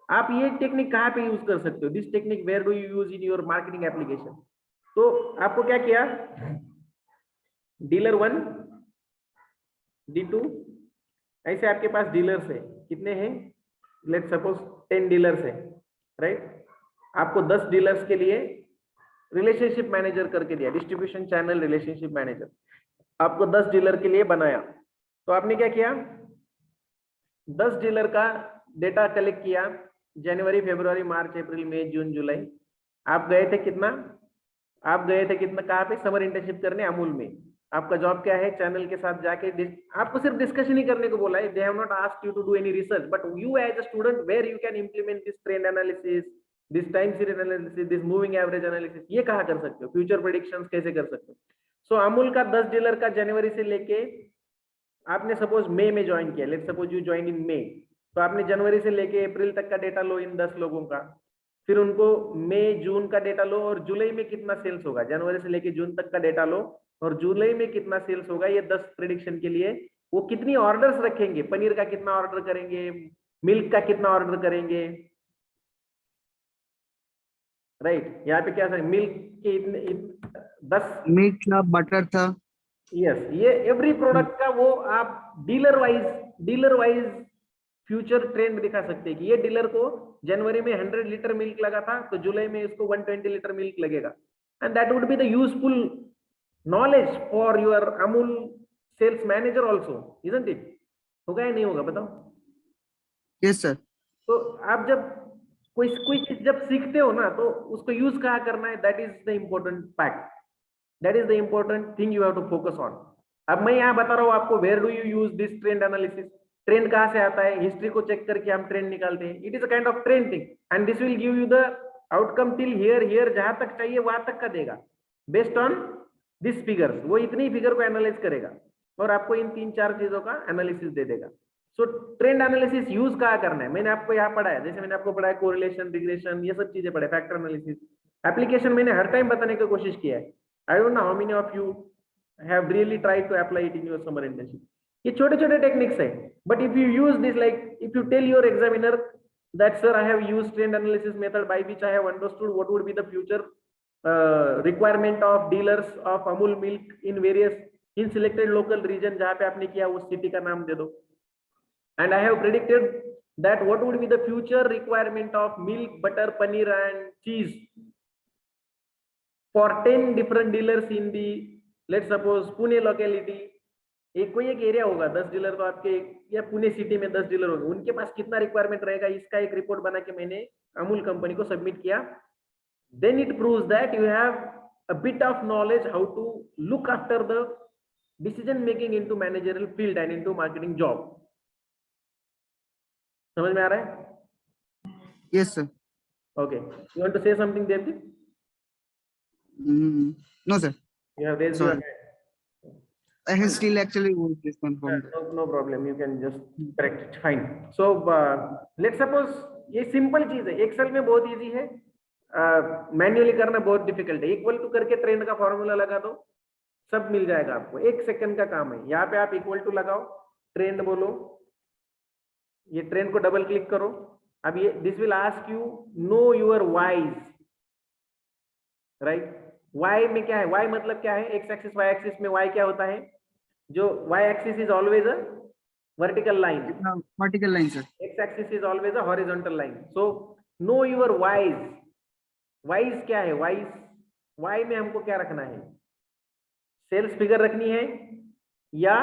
आप ये टेक्निक कहाँ पे यूज कर सकते हो? This technique where do you use in your marketing application? तो आपको क्या किया, डीलर 1, D2, ऐसे आपके पास डीलर्स है, कितने हैं? लेट्स सपोज 10 डीलर्स है, राइट? आपको 10 डीलर्स के लिए रिलेशनशिप मैनेजर करके दिया, डिस्ट्रीब्यूशन चैनल रिलेशनशिप मैनेजर आपको 10 डीलर के लिए बनाया। तो आपने क्या किया, 10 डीलर का डेटा कलेक्ट किया, जनवरी, फरवरी, मार्च, अप्रैल, मई, जून, जुलाई। आप गए थे कितना कहाँ पे? समर इंटर्नशिप करने अमूल में। आपका जॉब क्या है? चैनल के साथ जाके आपको सिर्फ डिस्कशन ही करने को बोला है। They have not asked you to do any research, but you as a student where you can implement this trend analysis, this time series analysis, this moving average analysis, ये कहाँ कर सकते हो? फ्यूचर प्रेडिक्शंस कैसे कर सकते हो? सो अमूल का 10 डीलर का जनवरी से लेके आपने सपोज मई में ज्वाइन किया, let's suppose you join in May, तो आपने जनवरी से लेके अप्रैल तक का डेटा लो इन 10 लोगों का, फिर उनको मई जून का डेटा लो, और जुलाई में कितना सेल्स होगा, जनवरी से लेके जून तक का डेटा लो, और जुलाई में कितना सेल्स होगा, ये 10 प्रेडिक्शन के लिए वो कितनी ऑर्डर्स रखेंगे, पनीर का कितना ऑर्डर करेंगे, मिल्क का कितना ऑर्डर करेंगे, राइट? यहाँ पे क्या मिल्क के इतने 10 मिल्क था, बटर था। यस, ये एवरी प्रोडक्ट का वो आप डीलर वाइज फ्यूचर ट्रेंड दिखा सकते हैं कि ये डीलर को जनवरी में 100 लीटर मिल्क लगा था, तो जुलाई में इसको 120 लीटर मिल्क लगेगा, and that would be the useful knowledge for your Amul sales manager also, isn't it? होगा या नहीं होगा बताओ? Yes, sir. तो आप जब कोई चीज जब सीखते हो ना तो उसको यूज कहाँ करना है, that is the important fact, that is the important thing you have to focus on. अब मैं यहाँ बता रहा हूँ आपको, where do you use this trend analysis. Trend कहाँ से आता है? हिस्ट्री को चेक करके हम ट्रेंड निकालते हैं. It is a kind of trend thing and this will give you the outcome till here जहां तक चाहिए वहां तक का देगा बेस्ड ऑन दिस फिगर्स. वो इतनी फिगर को एनालाइज करेगा और आपको इन 3-4 चीजों का एनालिसिस दे देगा. सो ट्रेंड एनालिसिस यूज कहाँ करना है? मैंने आपको यहाँ पढ़ा है, जैसे मैंने आपको पढ़ा है कोरिलेशन, रिग्रेशन, ये सब चीजें पढ़े, फैक्टर एनालिसिस. एप्लीकेशन मैंने हर टाइम बताने की कोशिश किया है. I don't know how many of you have really tried to apply it in your summer internship. ये छोटे छोटे टेक्निक्स है, but if you use this, like if you tell your examiner that sir I have used trend analysis method by which I have understood what would be the future requirement of dealers of Amul milk in various in selected local region, जहाँ पे आपने किया उस city का नाम दे दो, and I have predicted that what would be the future requirement of milk, butter, paneer and cheese for 10 different dealers in the, let's suppose, Pune locality. एक कोई एक एरिया होगा, 10 डीलर तो आपके, या पुणे सिटी में 10 डीलर होंगे, उनके पास कितना रिक्वायरमेंट रहेगा, इसका एक रिपोर्ट बना के मैंने अमूल कंपनी को सबमिट किया. Then it proves that you have a bit of knowledge how to look after the decision making into managerial field and into marketing job. समझ में आ रहा है? Yes, sir. Okay, you want to say something Devdeep? No, sir. You have raised your hand. I have still actually moved this one from. No problem, you can just correct it, fine. So let's suppose ये simple चीज है, Excel में बहुत easy है, manually करना बहुत difficult है. Equal to करके ट्रेंड का फॉर्मूला लगा दो, सब मिल जाएगा आपको, 1 सेकंड का काम है. यहाँ पे आप इक्वल टू लगाओ, ट्रेंड बोलो, ये ट्रेंड को डबल क्लिक करो. अब ये this will ask you know your Y's, right? Y में क्या है? वाई मतलब क्या है? एक्स एक्सिस वाई एक्सिस में वाई क्या होता है? जो Y axis is always a vertical line, Vertical line, sir. X axis is always a horizontal line. So know your Y's. Y's क्या है? वाइज, वाई में हमको क्या रखना है? सेल्स फिगर रखनी है या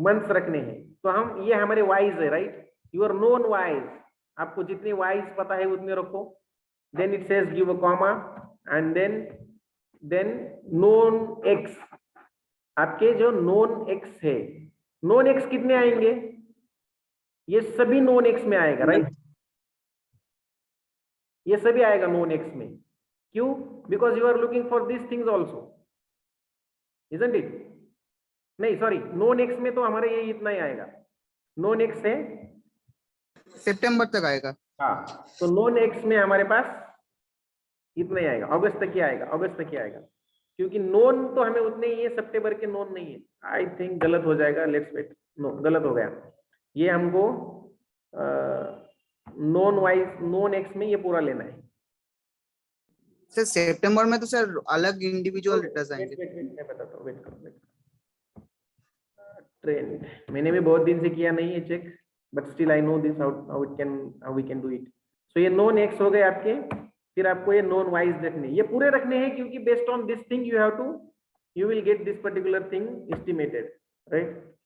मंथ्स रखने हैं? तो हम, ये हमारे वाइज है, राइट? योर नोन वाइज, आपको जितने वाइज पता है उतने रखो. Then it says give a comma and then known X. आपके जो नोन एक्स है, नोन एक्स कितने आएंगे? ये सभी नोन एक्स में आएगा, राइट? ये सभी आएगा नोन एक्स में. क्यों? Because you are looking for this things also, isn't it? नहीं सॉरी, नोन एक्स में तो हमारे ये इतना ही आएगा. नोन एक्स है, September तक आएगा. हाँ, तो नोन एक्स में हमारे पास इतना ही आएगा, अगस्त तक ही आएगा, अगस्त तक ही आएगा. क्योंकि नोन तो हमें उतने ही है, सितंबर के नोन नहीं है. आई थिंक गलत हो जाएगा, लेट्स वेट. नो, गलत हो गया. ये हमको नोन वाइज, नोन एक्स में ये पूरा लेना है. सर सितंबर में तो सर अलग इंडिविजुअल रिटर्न्स आएंगे. मैं बताता हूँ, वेट करो. ट्रेंड मैंने भी बहुत दिन से किया नहीं है check, but still I know this how we can do it. So ये नोन एक्स हो गए आपके. फिर आपको ये नोन वाइज रखने, ये पूरे रखने हैं, क्योंकि based on this thing you have to, you will get this particular thing estimated, right?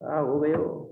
हाँ, हो गए हो.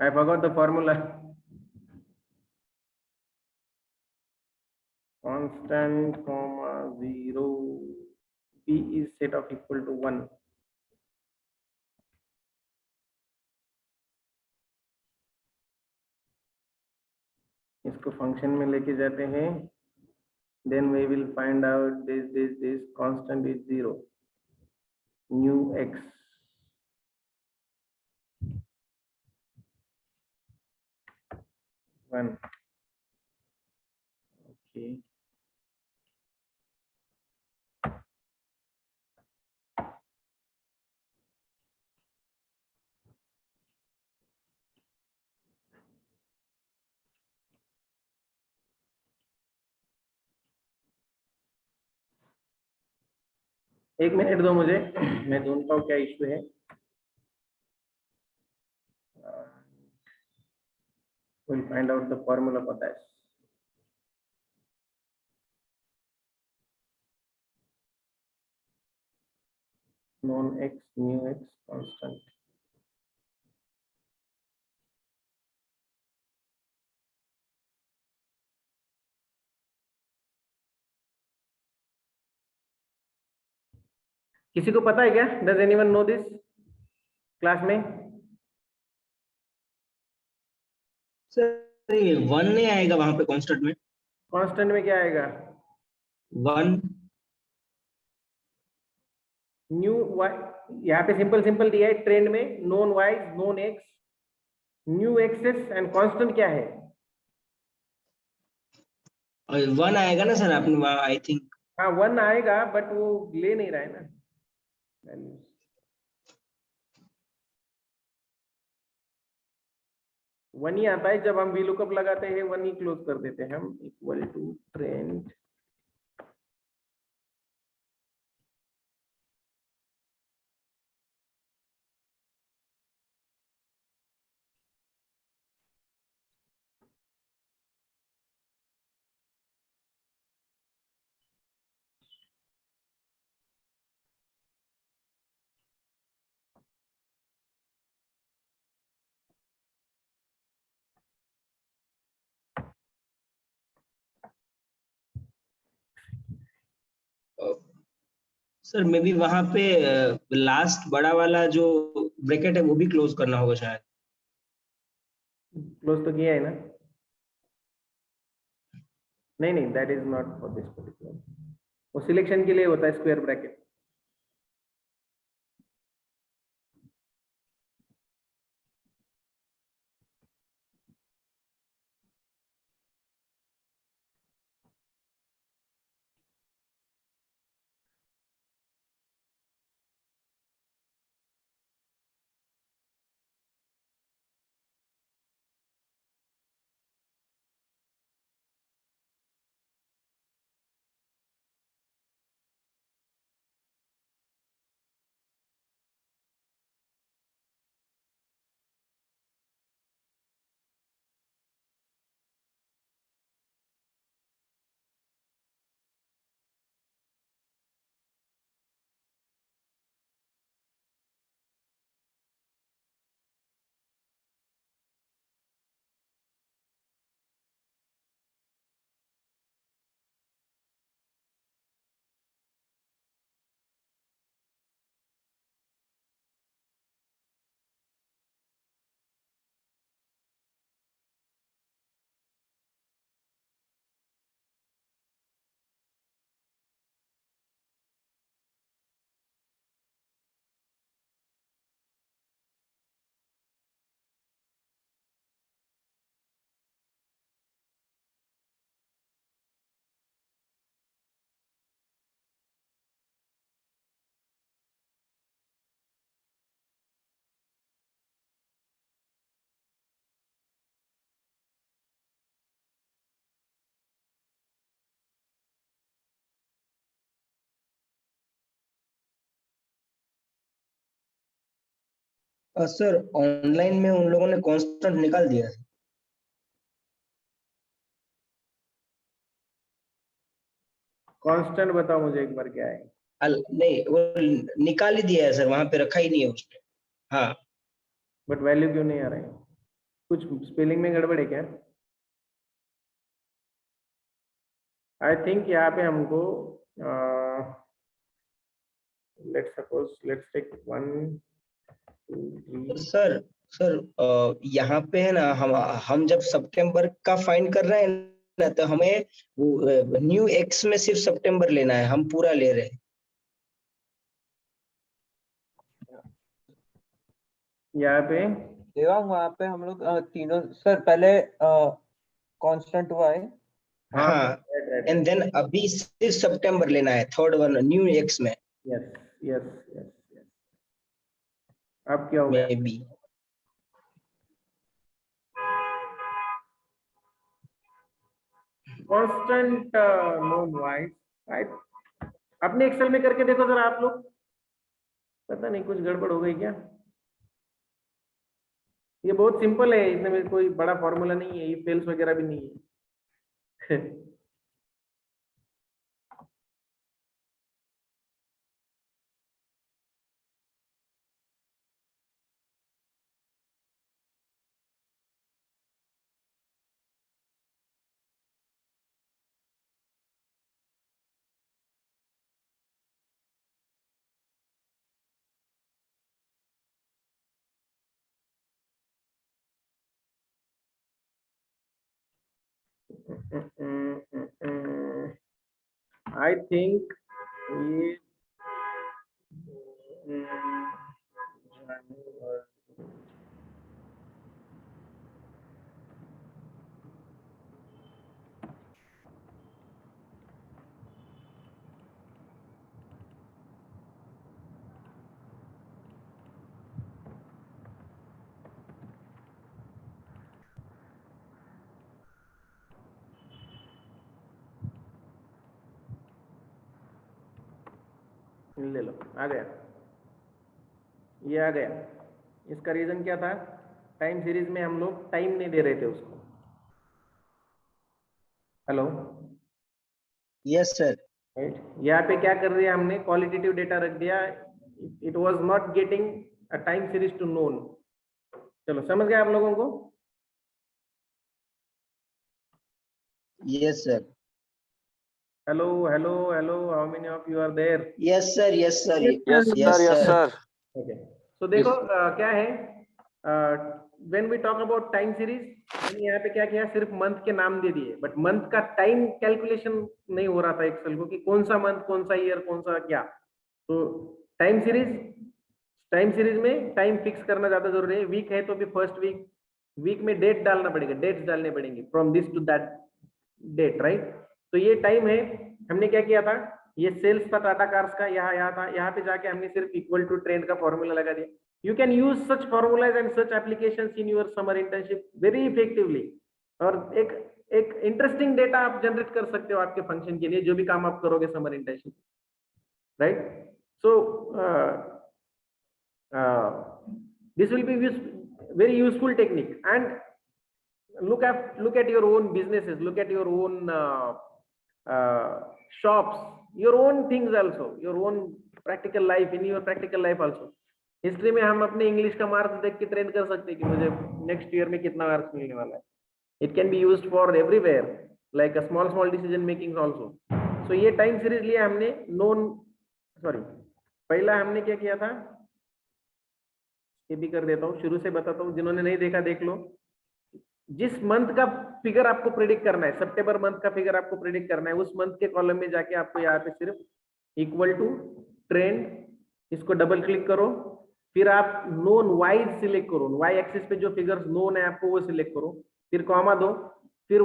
I forgot the formula. constant comma 0, b is set of equal to 1. इसको फंक्शन में लेके जाते हैं, then we will find out this constant is 0, nu x. One. Okay. एक मिनट दो मुझे, मैं ढूंढता हूँ क्या इश्यू है. We'll find out the formula for that. Non x mu x constant. किसी को पता है क्या? Does anyone know this? Class में सर ये 1 नहीं आएगा वहां पे कांस्टेंट में? कांस्टेंट में क्या आएगा? 1 न्यू वाई, यहाँ पे सिंपल दिया है ट्रेंड में, known Y known X new X's and constant क्या है? और 1 आएगा ना सर आपने वहां आई थिंक. हाँ 1 आएगा, बट वो ले नहीं रहा है ना वैल्यूज. वन ही आता है जब हम वी लुकअप लगाते हैं, वन ही क्लोज कर देते हैं हम, equal to trend. Sir maybe वहां पे लास्ट बड़ा वाला जो ब्रैकेट है वो भी क्लोज करना होगा शायद. क्लोज तो किया है ना? नहीं, that is not for this particular. वो सिलेक्शन के लिए होता है स्क्वायर ब्रैकेट. सर ऑनलाइन में उन लोगों ने कांस्टेंट निकाल दिया है. कांस्टेंट बताओ मुझे एक बार क्या है? नहीं वो निकाल ही दिया है सर, वहां पे रखा ही नहीं है उसने. हाँ बट वैल्यू क्यों नहीं आ रहा है? कुछ स्पेलिंग में गड़बड़ है क्या? आई थिंक यहाँ पे हमको let's suppose let's take 1 2 3 sir यहाँ पे है ना, हम जब सितंबर का फाइंड कर रहे हैं ना, तो हमें न्यू एक्स में सिर्फ सितंबर लेना है, हम पूरा ले रहे हैं। यहाँ पे देवांग वहाँ पे हम लोग तीनों सर पहले कांस्टेंट हुआ है। हाँ, right, right. एंड देन अभी सिर्फ सितंबर लेना है, थर्ड वन न्यू एक्स में यस यस यस यस। अब क्या हो गया? में भी। Constant known wise, right? अपने एक्सेल में करके देखो जरा आप लोग, पता नहीं कुछ गड़बड़ हो गई क्या? ये बहुत सिंपल है, इसमें कोई बड़ा फॉर्मूला नहीं है, ये फेल्स वगैरह भी नहीं है। I think ये ले लो, आ गया, ये आ गया। इसका रीजन क्या था? टाइम सीरीज में हम लोग टाइम नहीं दे रहे थे उसको। Hello, yes sir. राइट? यहाँ पे क्या कर दिया हमने? क्वालिटेटिव डेटा रख दिया, it was not getting a time series to known. चलो समझ गए आप लोगों को? Yes sir. Hello hello hello, how many of you are there? Yes sir, yes sir, Yes, sir. Yes, sir. Okay, तो देखो क्या है, when we talk about time series, मैंने यहाँ पे क्या किया, सिर्फ मंथ के नाम दे दिए, बट मंथ का टाइम कैलकुलेशन नहीं हो रहा था एक्सेल को कि कौन सा मंथ, कौन सा ईयर, कौन सा क्या। तो टाइम सीरीज में टाइम फिक्स करना ज्यादा जरूरी है। वीक है तो भी फर्स्ट वीक में डेट डालना पड़ेगा, डेट्स डालने पड़ेंगे, from this to that date, right? तो ये टाइम है। हमने क्या किया था, ये सेल्स था टाटा कार्स का, यहाँ था, यहाँ पे जाके हमने सिर्फ इक्वल टू ट्रेंड का फॉर्मूला लगा दिया। You can use such formulas and such applications in your summer internship very effectively, और एक इंटरेस्टिंग डेटा आप जनरेट कर सकते हो आपके फंक्शन के लिए, जो भी काम आप करोगे summer internship, right? So this will be very useful technique. And look at your own businesses, look at your own shops, your own things also, your own practical life, in your practical life also. History में हम अपने English का marks देख के train कर सकते हैं कि मुझे नेक्स्ट ईयर में कितना मार्क्स मिलने वाला है। It can be used for everywhere, like a small decision making also. So ये टाइम सीरीज लिया हमने, पहला हमने क्या किया था, ये भी कर देता हूँ, शुरू से बताता हूँ, जिन्होंने नहीं देखा देख लो। जिस मंथ का फिगर आपको प्रेडिक्ट करना है, सितंबर मंथ का फिगर आपको प्रेडिक्ट करना है, उस मंथ के कॉलम में जाके आपको यहाँ पे सिर्फ इक्वल टू ट्रेंड, इसको डबल क्लिक करो, फिर आप नोन वाइज सिलेक्ट करो, वाई एक्सिस पे जो फिगर्स नोन है आपको वो सिलेक्ट करो, फिर कॉमा दो, फिर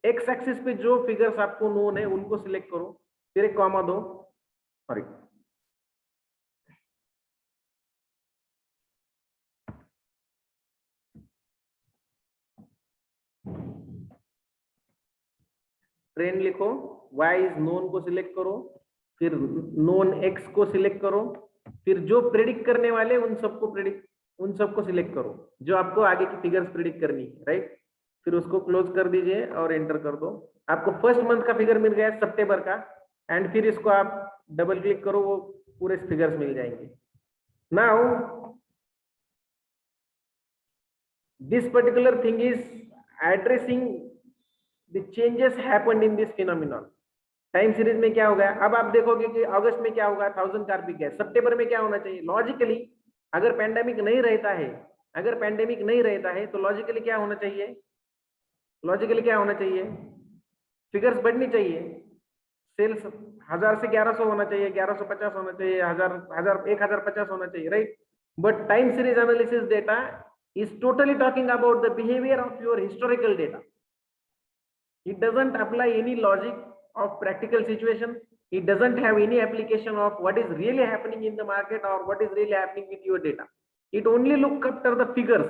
एक्स एक्सिस पे जो फिगर्स आपको नोन है उनको सिलेक्ट करो, फिर एक कॉमा दो, सॉरी ट्रेंड लिखो, वाइज नोन को सिलेक्ट करो, फिर नोन एक्स को सिलेक्ट करो, फिर जो प्रेडिक्ट करने वाले उन सबको सिलेक्ट करो, जो आपको आगे की फिगर्स प्रेडिक्ट करनी है, राइट? फिर उसको क्लोज कर दीजिए और एंटर कर दो। आपको फर्स्ट मंथ का फिगर मिल गया सितंबर का, एंड फिर इसको आप डबल क्लिक करो, वो पूरे फिगर्स मिल जाएंगे। Now this particular thing is addressing the changes happened in this phenomenon. Time series में क्या होगा, अब आप देखोगे कि अगस्त में क्या होगा, 1000 कार बिक गए, सितंबर में क्या होना चाहिए लॉजिकली, अगर पैंडेमिक नहीं रहता है, अगर पैंडेमिक नहीं रहता है तो लॉजिकली क्या होना चाहिए, लॉजिकली क्या होना चाहिए, फिगर्स बढ़नी चाहिए, सेल्स 1000 से 1100 होना चाहिए, 1150 होना चाहिए, 1050 होना चाहिए, right. But time series analysis data is totally talking about the behaviour of your historical data. It doesn't apply any logic of practical situation. It doesn't have any application of what is really happening in the market or what is really happening with your data. It only look after the figures.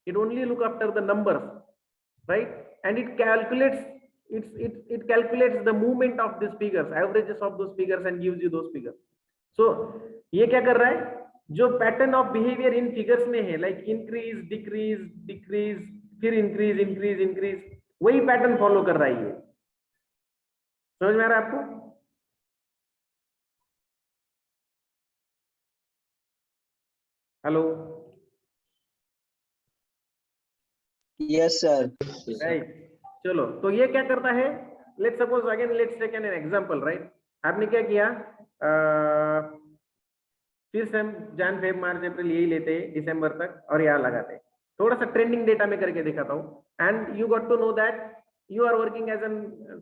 It only look after the numbers, right? And it calculates it calculates the movement of these figures, averages of those figures, and gives you those figures. So ये क्या कर रहा है, जो pattern of behaviour in figures में है, like increase decrease decrease फिर increase increase increase, वही पैटर्न फॉलो कर रहा है ये. समझ में आ रहा है आपको? Hello, yes sir. राइट. चलो, तो ये क्या करता है, let's suppose again let's take an example, right. आपने क्या किया, फिर से हम जन फेब मार्च अप्रैल यही लेते हैं दिसंबर तक और यहाँ लगाते हैं. थोड़ा सा ट्रेंडिंग डेटा में करके दिखाता हूँ, and you got to know that you are working as an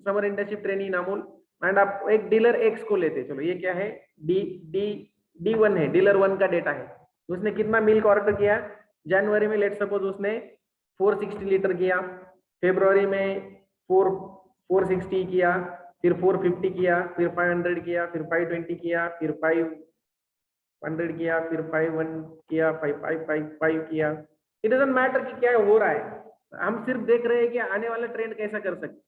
summer internship trainee in Amul, and आप एक डीलर एक्स को लेते. चलो, ये क्या है, D1 है, डीलर 1 का डेटा है. उसने कितना मिल्क ऑर्डर किया जनवरी में, लेट्स सपोज उसने 460 लीटर किया, फरवरी में 460 किया, फिर 450 किया, फिर 500 किया, फिर 520 किया, फिर 500 किया, फिर 51 किया, 555 किया. इट डजंट मैटर कि क्या हो रहा है, हम सिर्फ देख रहे हैं कि आने वाला ट्रेंड कैसा कर सकते,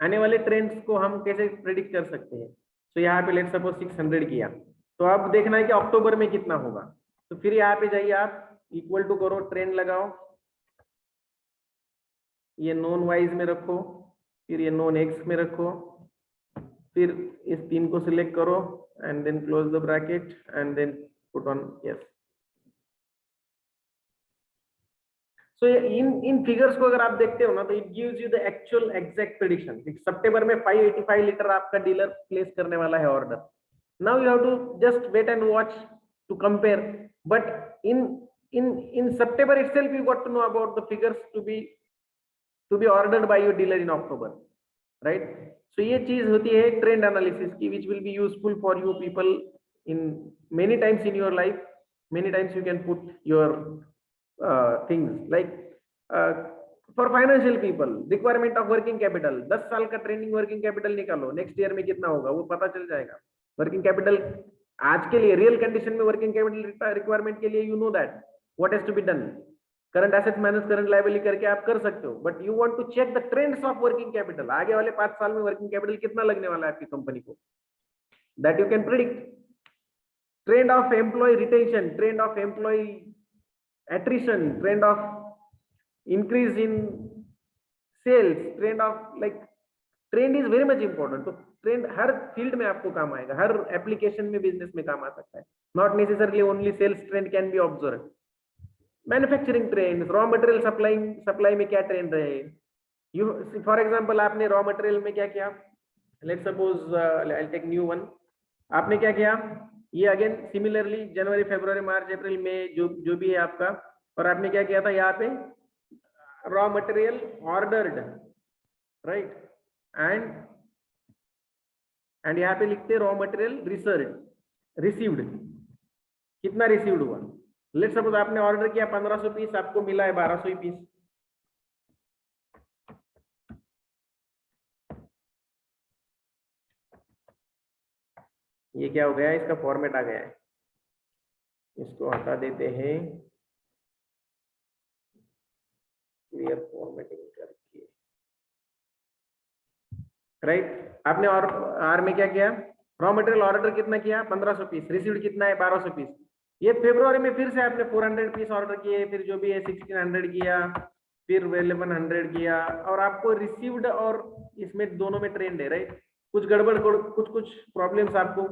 आने वाले ट्रेंड्स को हम कैसे प्रेडिक्ट कर सकते हैं. तो यहाँ पे लेट्स सपोज 600 किया, तो अब देखना है कि अक्टूबर में कितना होगा. तो फिर यहाँ पे जाइए आप, इक्वल टू करो, ट्रेंड लगाओ, ये नॉन वाइज में रखो, फिर ये नॉन एक्स में रखो, फिर इस 3 को सिलेक्ट करो and then close the bracket and then put on yes. So इन फिगर्स को अगर आप देखते हो ना, तो it gives you the actual exact prediction. सितंबर में 585 लीटर आपका डीलर प्लेस करने वाला है order. Now you have to just wait and watch to compare, but in September itself you got to know about the figures to be ordered by your dealer in October, right? So ये चीज होती है trend analysis की, which will be useful for you people in many times in your life. Many times you can put your things like for financial people, requirement of working capital, 10 साल का trending working capital निकालो, next year में कितना होगा वो पता चल जाएगा. वर्किंग कैपिटल आज के लिए रियल कंडीशन में वर्किंग कैपिटल रिक्वायरमेंट के लिए you know that what has to be done. Current assets minus current liability करके आप कर सकते हो, but you want to check the trends of working capital. आगे वाले 5 साल में वर्किंग कैपिटल कितना लगने वाला है आपकी कंपनी को, that you can predict. Trend of employ retention, trend of employ attrition, trend of increase in sales, trend of like trend is very much important. तो ट्रेंड हर फील्ड में आपको काम आएगा, हर एप्लीकेशन में बिजनेस में काम आ सकता है. Not necessarily only sales trend can be observe. Manufacturing trend, raw material supply में क्या ट्रेंड रहे. यू फॉर एग्जांपल आपने रॉ मटेरियल में क्या किया, let's suppose I take new one. आपने क्या किया, ये अगेन सिमिलरली जनवरी फरवरी मार्च अप्रैल में जो भी है आपका, और आपने क्या किया था यहाँ पे raw material ordered, right, and यहाँ पे लिखते रॉ मटेरियल रिसीव्ड, कितना रिसीव्ड हुआ. लेट्स सपोज आपने ऑर्डर किया 1500 पीस, आपको मिला है 1200 पीस. ये क्या हो गया, इसका फॉर्मेट आ गया है, इसको हटा देते हैं, क्लियर फॉर्मेटिंग करके, राइट. आपने आर में क्या किया, रॉ मटेरियल ऑर्डर कितना किया 1500 पीस, रिसीव्ड कितना है 1200 पीस. ये फरवरी में फिर से आपने 400 पीस ऑर्डर किए, फिर जो भी है 1600 किया, फिर 1100 किया, और आपको रिसीव्ड और इसमें दोनों में ट्रेंड है, राइट. कुछ गड़बड़, कुछ प्रॉब्लम्स आपको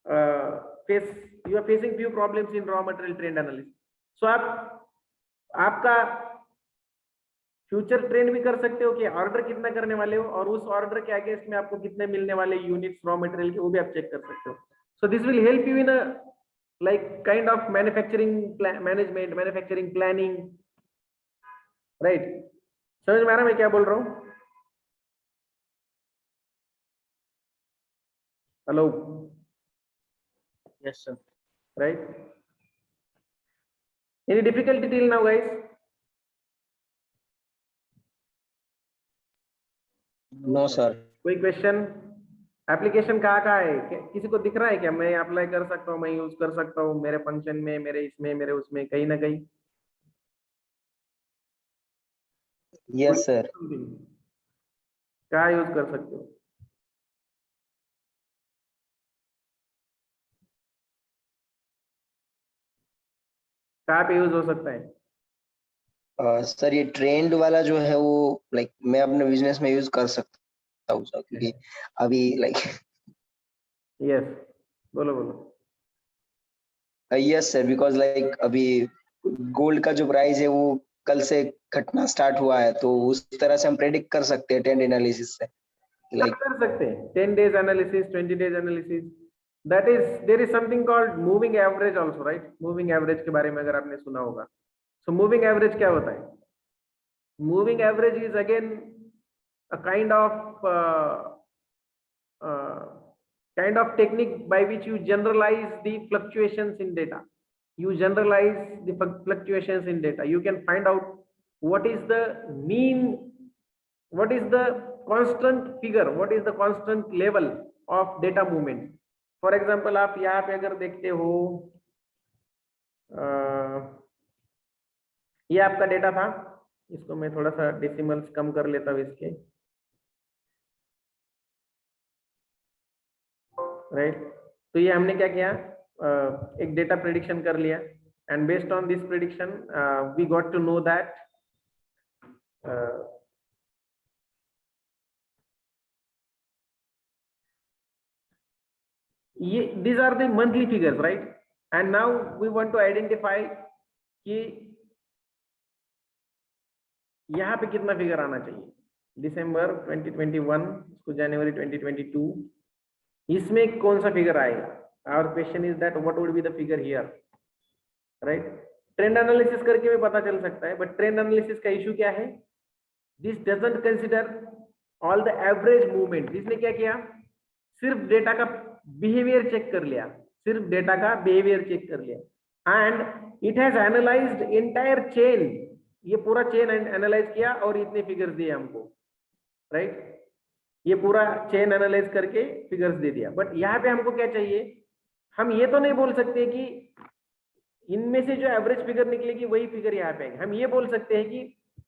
you are facing few problems in raw material trend analysis. So आपका फ्यूचर ट्रेंड भी कर सकते हो कि ऑर्डर कितना करने वाले हो और उस ऑर्डर के अगेंस्ट में आपको कितने मिलने वाले यूनिट्स रॉ मटेरियल के, वो भी आप चेक कर सकते हो. So this will help you in a like kind of manufacturing management, manufacturing planning, right? समझ में आ रहा मैं क्या बोल रहा हूँ? Hello. Yes, sir. Right? Any difficulty till now, guys? No sir. कोई क्वेश्चन? एप्लीकेशन कहाँ है? किसी को दिख रहा है क्या? मैं अप्लाई कर सकता हूँ, मैं यूज कर सकता हूँ मेरे फंक्शन में, मेरे इसमें, मेरे उसमें, कहीं ना कहीं? Yes sir. क्या यूज कर सकते हो? कहाँ पे यूज हो सकता है? सर ये ट्रेंड वाला जो है वो लाइक मैं अपने बिजनेस में यूज कर सकता हूँ सर, क्योंकि अभी लाइक यस, बोलो बोलो. यस सर, बिकॉज लाइक अभी गोल्ड का जो प्राइस है वो कल से घटना स्टार्ट हुआ है, तो उस तरह से हम प्रेडिक्ट कर सकते हैं ट्रेंड एनालिसिस से. लाइक कर सकते हैं 10 days analysis, 20 days analysis. That is, there is something called moving average also, right? Moving average के बारे में अगर आपने सुना होगा. सो मूविंग एवरेज क्या होता है? Moving average is again a kind of technique by which you generalize the fluctuations in data. You generalize the fluctuations in data. You can find out what is the mean, what is the constant figure, what is the constant level of data movement. For example, आप यहाँ पे अगर देखते हो, ये आपका data था. इसको मैं थोड़ा सा डेसिमल्स कम कर लेता हूँ इसके, राइट? तो ये हमने क्या किया, एक डेटा प्रेडिक्शन कर लिया, and based on this prediction we got to know that ये these are the monthly figures, right? And now we want to identify कि यहाँ पे कितना फिगर आना चाहिए. दिसंबर 2021 इसको जनवरी 2022, इसमें कौन सा फिगर आएगा? Our question is that what would be the figure here, right? Trend analysis करके भी पता चल सकता है, बट ट्रेंड एनालिसिस का इशू क्या है? This doesn't consider all the average movement. इसने क्या किया? सिर्फ डेटा का बिहेवियर चेक कर लिया, सिर्फ डेटा का बिहेवियर चेक कर लिया, and it has analysed entire chain. ये पूरा चेन एनालाइज किया और इतने फिगर्स दिए हमको, राइट? ये पूरा चेन एनालाइज करके फिगर्स दे दिया. बट यहाँ पे हमको क्या चाहिए? हम ये तो नहीं बोल सकते कि इनमें से जो एवरेज फिगर निकलेगी वही फिगर यहाँ पे आएगी. हम ये बोल सकते हैं कि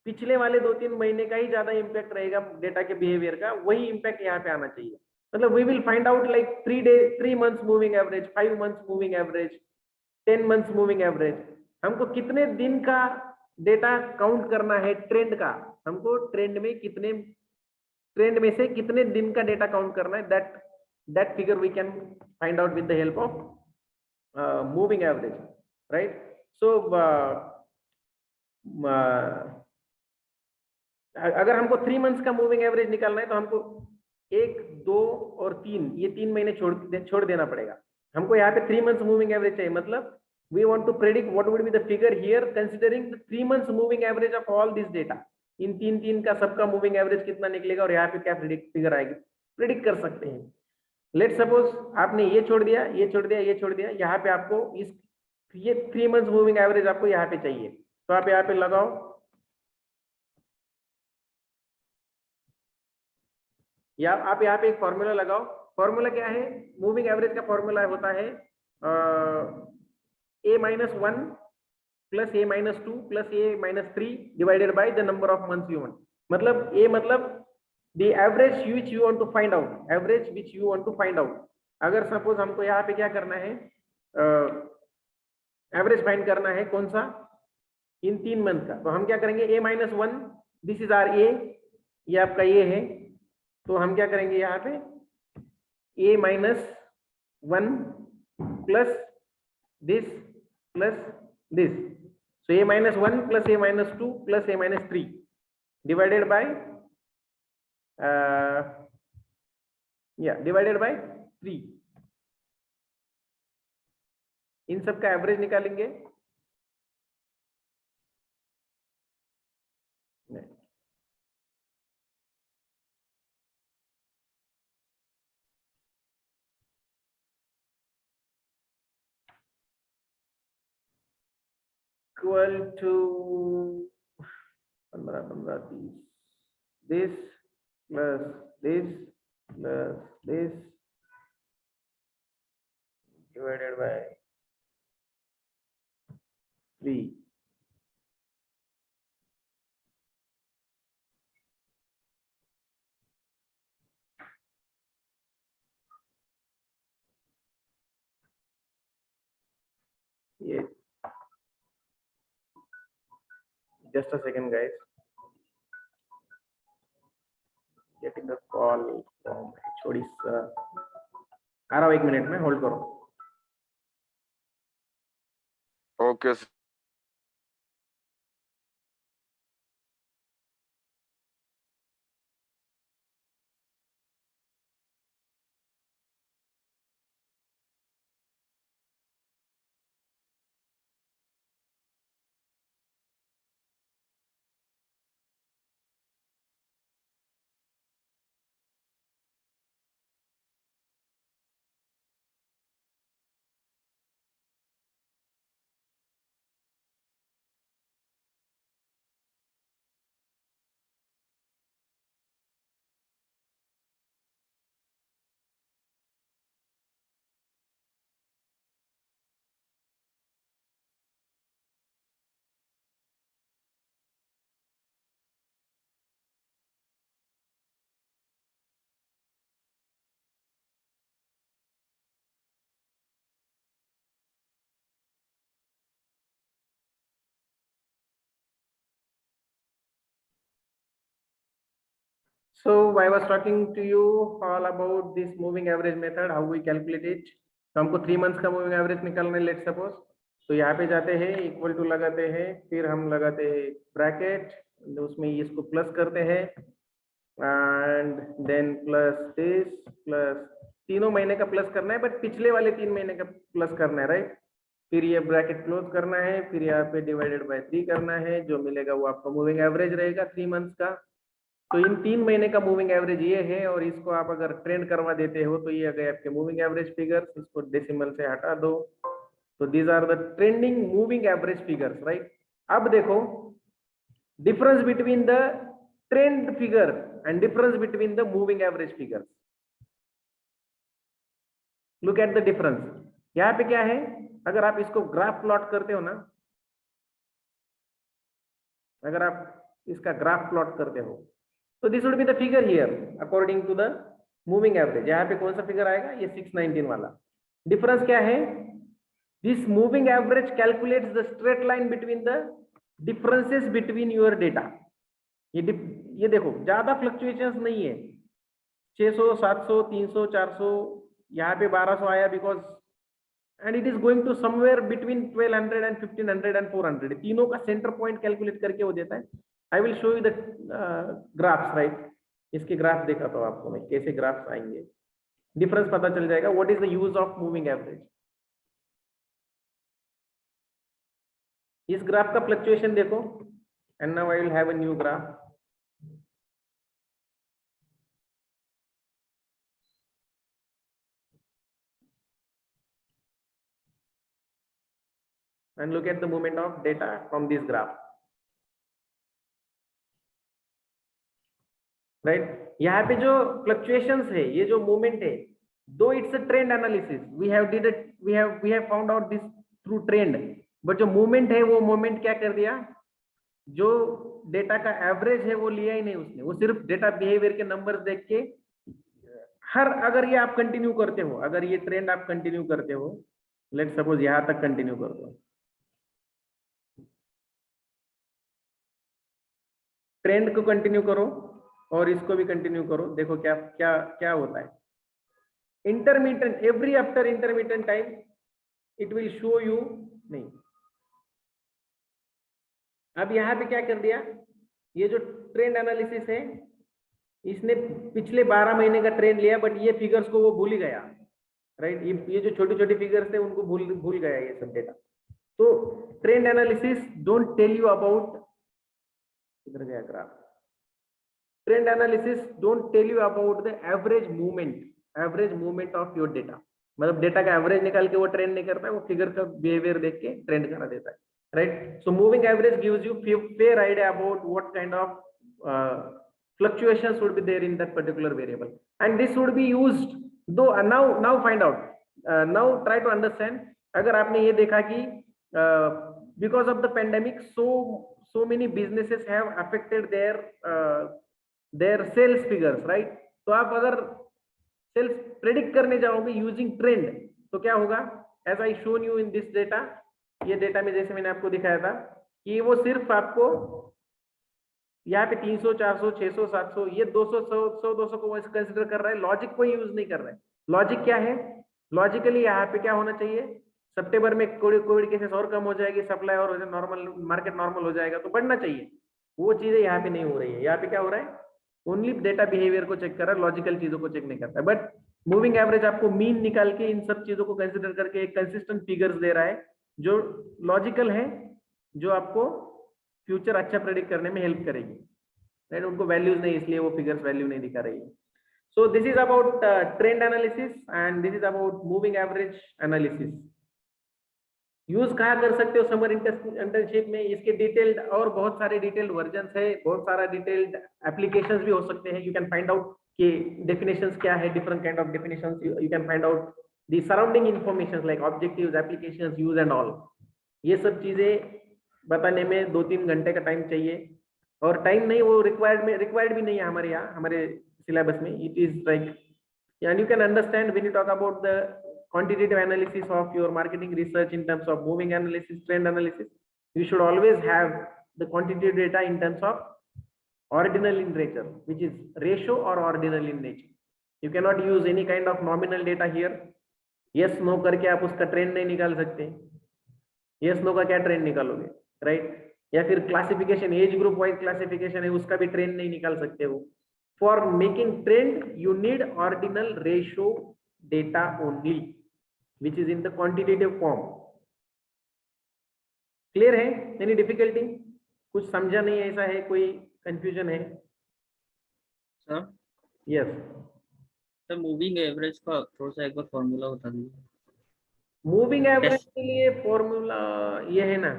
पिछले वाले 2-3 महीने का ही ज्यादा इम्पैक्ट रहेगा डेटा के बिहेवियर का, वही इम्पैक्ट यहाँ पे आना चाहिए. मतलब we will find out like 3 months moving average, 5 months moving average, 10 months moving average. हमको कितने दिन का डेटा काउंट करना है ट्रेंड का, हमको ट्रेंड में से कितने दिन का डेटा काउंट करना है, that figure we can find out with the help of moving average, right? So अगर हमको 3 months का मूविंग एवरेज निकालना है तो हमको 1, 2 और 3, ये 3 महीने छोड़ देना पड़ेगा. हमको यहाँ पे 3 months मूविंग एवरेज चाहिए. मतलब we want to predict what would be the figure here considering the 3 months moving average of all this data. इन 3 का सबका मूविंग एवरेज कितना निकलेगा और यहाँ पे क्या फिगर आएगी, प्रेडिक्ट कर सकते हैं. लेट सपोज आपने ये छोड़ दिया, ये छोड़ दिया, ये छोड़ दिया, यहाँ पे आपको ये 3 months मूविंग एवरेज आपको यहाँ पे चाहिए, तो आप यहाँ पे लगाओ. या आप यहाँ पे एक फॉर्मूला लगाओ. फॉर्मूला क्या है? मूविंग एवरेज का फॉर्मूला होता है a-1 plus a-2 plus a-3 divided by the number of months you want. मतलब a मतलब the average which you want to find out, average which you want to find out. अगर suppose हमको यहाँ पे क्या करना है, एवरेज फाइंड करना है कौन सा, इन 3 मंथ का, तो हम क्या करेंगे? a-1, this is are a, ये आपका a है, तो हम क्या करेंगे यहाँ पे a-1 plus this plus this, so a-1 plus a-2 plus a-3, divided by divided by 3। इन सब का एवरेज निकालेंगे। Equal to 15 15 30, this plus this plus this divided by 3। ये just a second guys, getting a call from HOD sir। आ रहा हूँ 1 minute में, hold करो। Okay sir. So I was talking to you all about this moving average method, how we calculate it। तो हमको 3 months का moving average निकालना है, let suppose. तो यहाँ पे जाते हैं, इक्वल टू लगाते हैं, फिर हम लगाते हैं ब्रैकेट, उसमें इसको प्लस करते हैं and then plus this plus, तीनों महीने का प्लस करना है, बट पिछले वाले 3 महीने का प्लस करना है, राइट। फिर ये ब्रैकेट क्लोज करना है, फिर यहाँ पे डिवाइडेड बाय 3 करना है, जो मिलेगा वो आपका मूविंग एवरेज रहेगा 3 मंथ्स का। तो इन 3 महीने का मूविंग एवरेज ये है, और इसको आप अगर ट्रेंड करवा देते हो तो ये गए आपके मूविंग एवरेज फिगर्स। इसको डेसिमल से हटा दो, तो these are the trending moving average figures, right. अब देखो difference between the trend figure and difference between the moving average figures. Look at the difference. यहाँ पे क्या है, अगर आप इसको ग्राफ प्लॉट करते हो ना, अगर आप इसका ग्राफ प्लॉट करते हो, तो this would be the figure here according to the moving average. यहाँ पे कौन सा फिगर आएगा, ये 619 वाला। डिफरेंस क्या है, this moving average calculates the straight line between the differences between your data. ये देखो ज्यादा फ्लक्चुएशंस नहीं है, 600 700 300 400, यहाँ पे 1200 आया because, and it is going to somewhere between 1200 and 1500 and 400। तीनों का सेंटर पॉइंट कैलकुलेट करके वो देता है। I will show you the graphs, right. इसके ग्राफ देखा तो आपको मैं कैसे ग्राफ्स आएंगे, डिफरेंस पता चल जाएगा। What is the use of moving average. इस ग्राफ का फ्लक्चुएशन देखो, and now I will have a new graph. and look at the movement of data from this graph, right। यहाँ पे जो फ्लक्चुएशंस है, ये जो मूवमेंट है, दो it's a trend analysis, we have found out this through trend, but जो movement है वो मूवमेंट क्या कर दिया, जो डेटा का एवरेज है वो लिया ही नहीं उसने, वो सिर्फ डेटा बिहेवियर के नंबर्स देख के अगर ये आप कंटिन्यू करते हो, अगर ये ट्रेंड आप कंटिन्यू करते हो, लेट सपोज यहाँ तक कंटिन्यू कर दो, ट्रेंड को कंटिन्यू करो और इसको भी कंटिन्यू करो, देखो क्या क्या क्या होता है। Intermediate, every after intermediate time it will show you नहीं। अब यहाँ पे क्या कर दिया, ये जो ट्रेंड एनालिसिस है, इसने पिछले 12 महीने का ट्रेंड लिया, बट ये फिगर्स को वो भूल ही गया, राइट। ये जो छोटी छोटी फिगर्स थे उनको भूल गया ये सब डेटा। तो trend analysis don't tell you about, इधर गया graph, trend analysis don't tell you about the average movement of your data. मतलब डेटा का एवरेज निकाल के वो ट्रेंड नहीं करता है, वो फिगर का बिहेवियर देख के ट्रेंड करा देता है, right. So moving average gives you fair idea about what kind of fluctuations would be there in that particular variable, and this would be used though now find out, now try to understand। अगर आपने ये देखा कि because of the pandemic so many businesses have affected their sales figures, right। तो आप अगर sales predict करने जाओगे यूजिंग ट्रेंड तो क्या होगा, as I shown you in this data, ये डेटा में जैसे मैंने आपको दिखाया था कि वो सिर्फ आपको यहाँ पे 300, 400, 600, 700, ये 200, 100, 200 को कंसिडर कर रहा है, लॉजिक को यूज नहीं कर रहा है। लॉजिक क्या है, लॉजिकली यहाँ पे क्या होना चाहिए, सितंबर में कोविड केसेस और कम हो जाएगी, सप्लाई और नॉर्मल, मार्केट नॉर्मल हो जाएगा तो बढ़ना चाहिए, वो चीजें यहाँ पे नहीं हो रही है। यहाँ पे क्या हो रहा है, ओनली डेटा बिहेवियर को चेक कर रहा है, लॉजिकल चीजों को चेक नहीं करता है। बट मूविंग एवरेज आपको मीन निकाल के इन सब चीजों को कंसिडर करके एक कंसिस्टेंट फिगर्स दे रहा है जो लॉजिकल है, जो आपको फ्यूचर अच्छा प्रेडिक्ट करने में हेल्प करेगी, राइट। उनको वैल्यूज नहीं, इसलिए वो फिगर्स वैल्यू नहीं दिखा रही है। So this is about trend analysis and this is about moving average analysis. Use कहाँ कर सकते हो समर इंटर्नशिप में, इसके डिटेल्ड और बहुत सारे डिटेल्ड वर्जन्स है, बहुत सारा डिटेल्ड एप्लीकेशंस भी हो सकते हैं। यू कैन फाइंड आउट कि डेफिनेशंस क्या है, different kind of definitions, you can find out the surrounding information like objectives, applications, use and all. ये सब चीजें बताने में 2-3 घंटे का टाइम चाहिए, और टाइम नहीं, वो रिक्वायर्ड भी नहीं है हमारे यहाँ, हमारे सिलेबस में। It is like, and you can understand when you talk about the quantitative analysis of your marketing research in terms of moving analysis, trend analysis, you should always have the quantitative data in terms of ordinal in nature, which is ratio or ordinal in nature. You cannot use any kind of nominal data here. yes no करके आप उसका trend नहीं निकाल सकते। yes no का क्या trend निकालोगे, right. या फिर classification, age group wise classification है, उसका भी ट्रेंड नहीं निकाल सकते हो। For making trend you need ordinal ratio data only, which is in the quantitative form. Clear है, एनी डिफिकल्टी, कुछ समझा नहीं है, ऐसा है, कोई कंफ्यूजन है? Sir yes sir, moving average का थोड़ा सा एक बार फॉर्मूला बता दीजिए। मूविंग एवरेज के लिए फॉर्मूला ये है ना,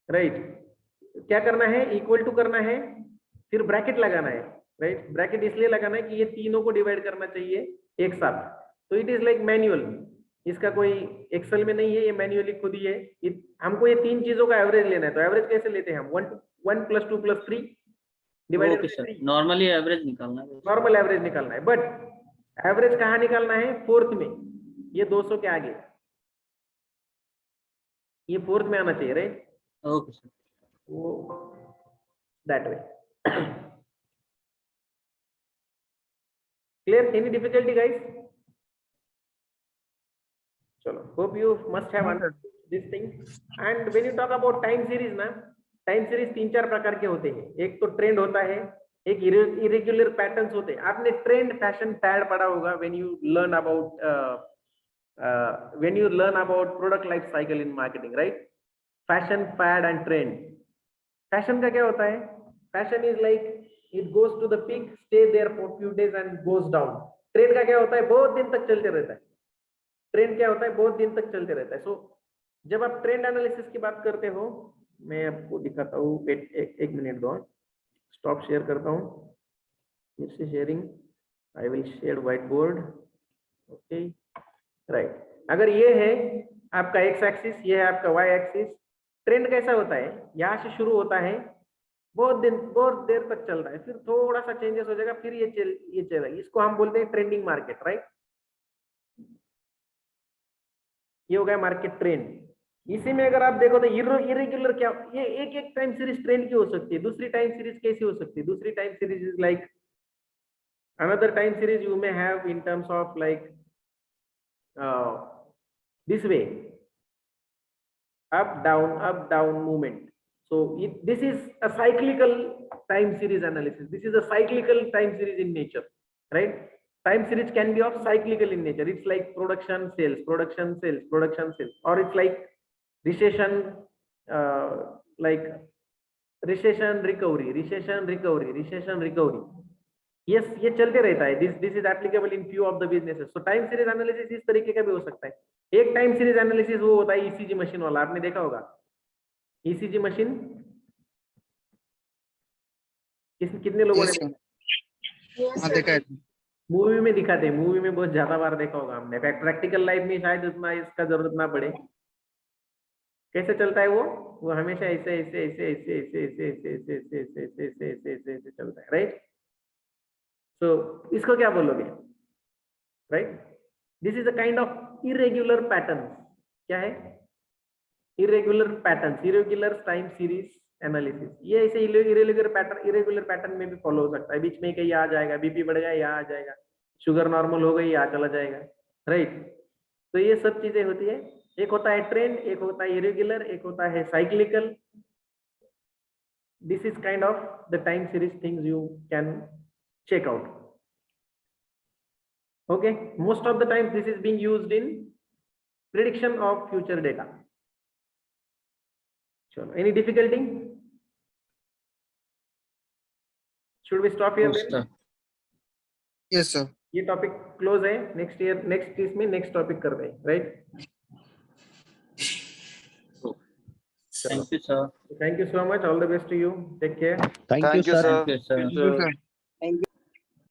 राइट। क्या करना है, इक्वल टू करना है, फिर ब्रैकेट लगाना है, राइट। ब्रैकेट इसलिए लगाना है कि ये तीनों को डिवाइड करना चाहिए एक साथ। तो इट इज लाइक मैन्युअल, इसका कोई एक्सेल में नहीं है, ये मैन्युअली खुद ही है। हमको ये तीन चीजों का एवरेज लेना है, तो एवरेज कैसे लेते हैं हम, 1 + 2 + 3 डिवाइडेड बाय 3। नॉर्मली एवरेज निकालना है, नॉर्मल एवरेज निकालना है, बट एवरेज कहाँ निकालना है, फोर्थ में, ये 200 के आगे, ये फोर्थ में आना चाहिए, राइट। ओके सर, वो that way. Clear, any difficulty guys? चलो, hope you must have understood this thing। and when you talk about time series ना, टाइम सीरीज 3-4 प्रकार के होते हैं। एक तो ट्रेंड होता है, एक इरेगुलर पैटर्न्स होते हैं। आपने ट्रेंड, फैशन, फैड पढ़ा होगा when you learn about product life cycle in marketing, right? Fashion, fad and trend. Fashion का क्या होता है, fashion is like it goes to the peak, stay there for few days and goes down. Trend का क्या होता है, बहुत दिन तक चलते रहता है। ट्रेंड क्या होता है, बहुत दिन तक चलते रहता है। सो जब आप ट्रेंड एनालिसिस की बात करते हो, मैं आपको दिखाता हूँ, एक मिनट दो, स्टॉप शेयर करता हूँ, फिर से sharing, I will share white board, okay, right. अगर ये है आपका एक्स एक्सिस, ये है आपका वाई एक्सिस। ट्रेंड कैसा होता है, यहाँ से शुरू होता है, बहुत देर तक चल रहा है, फिर थोड़ा सा चेंजेस हो जाएगा, फिर ये चलेगा। इसको हम बोलते हैं ट्रेंडिंग मार्केट, राइट। ये हो गया मार्केट ट्रेंड। इसी में अगर आप देखो तो इरेगुलर क्या, ये एक टाइम सीरीज ट्रेंड की हो सकती है, दूसरी टाइम सीरीज कैसी हो सकती है, दूसरी time series is like another time series you may have in terms of like this way, up down movement. So this is a cyclical time series analysis. This is a cyclical time series in nature, right? Time series can be of cyclical in nature. It's like production, sales, production, sales, production, sales, or it's like recession, like recession recovery, recession recovery, recession recovery. Yes, ये चलते रहता है. This is applicable in few of the businesses. So time series analysis इस तरीके का भी हो सकता है. एक time series analysis वो होता है ECG मशीन वाला, आपने देखा होगा. ECG मशीन कितने लोगों Yes, ने sir. हाँ, देखा है। मूवी में दिखाते हैं, मूवी में बहुत ज्यादा बार देखा होगा हमने. प्रैक्टिकल लाइफ में शायद उतना इसका जरूरत ना पड़े. कैसे चलता है वो हमेशा ऐसे ऐसे ऐसे ऐसे ऐसे ऐसे ऐसे ऐसे ऐसे ऐसे ऐसे ऐसे ऐसे ऐसे ऐसे चलता है, राइट? सो इसको क्या बोलोगे, right? This is a kind of irregular pattern. क्या है? Irregular pattern, irregular time series analysis. ये ऐसे इरेग्युलर पैटर्न में भी फॉलो हो सकता है. बीच में कहीं आ जाएगा, बीपी बढ़ गया यहाँ आ जाएगा, शुगर नॉर्मल हो गई यहाँ चला जाएगा, राइट? तो ये सब चीजें होती है. एक होता है ट्रेंड, एक होता है इरेग्युलर, एक होता है cyclical. This is kind of the time series things you can check out. Okay, most of the time this is being used in prediction of future data. Sure. Any difficulty? Should we stop here then? Yes, sir. ये topic close है. Next year next इसमें next topic कर रहे हैं, right? Thank you, sir. Thank you so much. All the best to you. Take care. Thank you, sir. Thank you, sir. Thank you, sir. Thank you.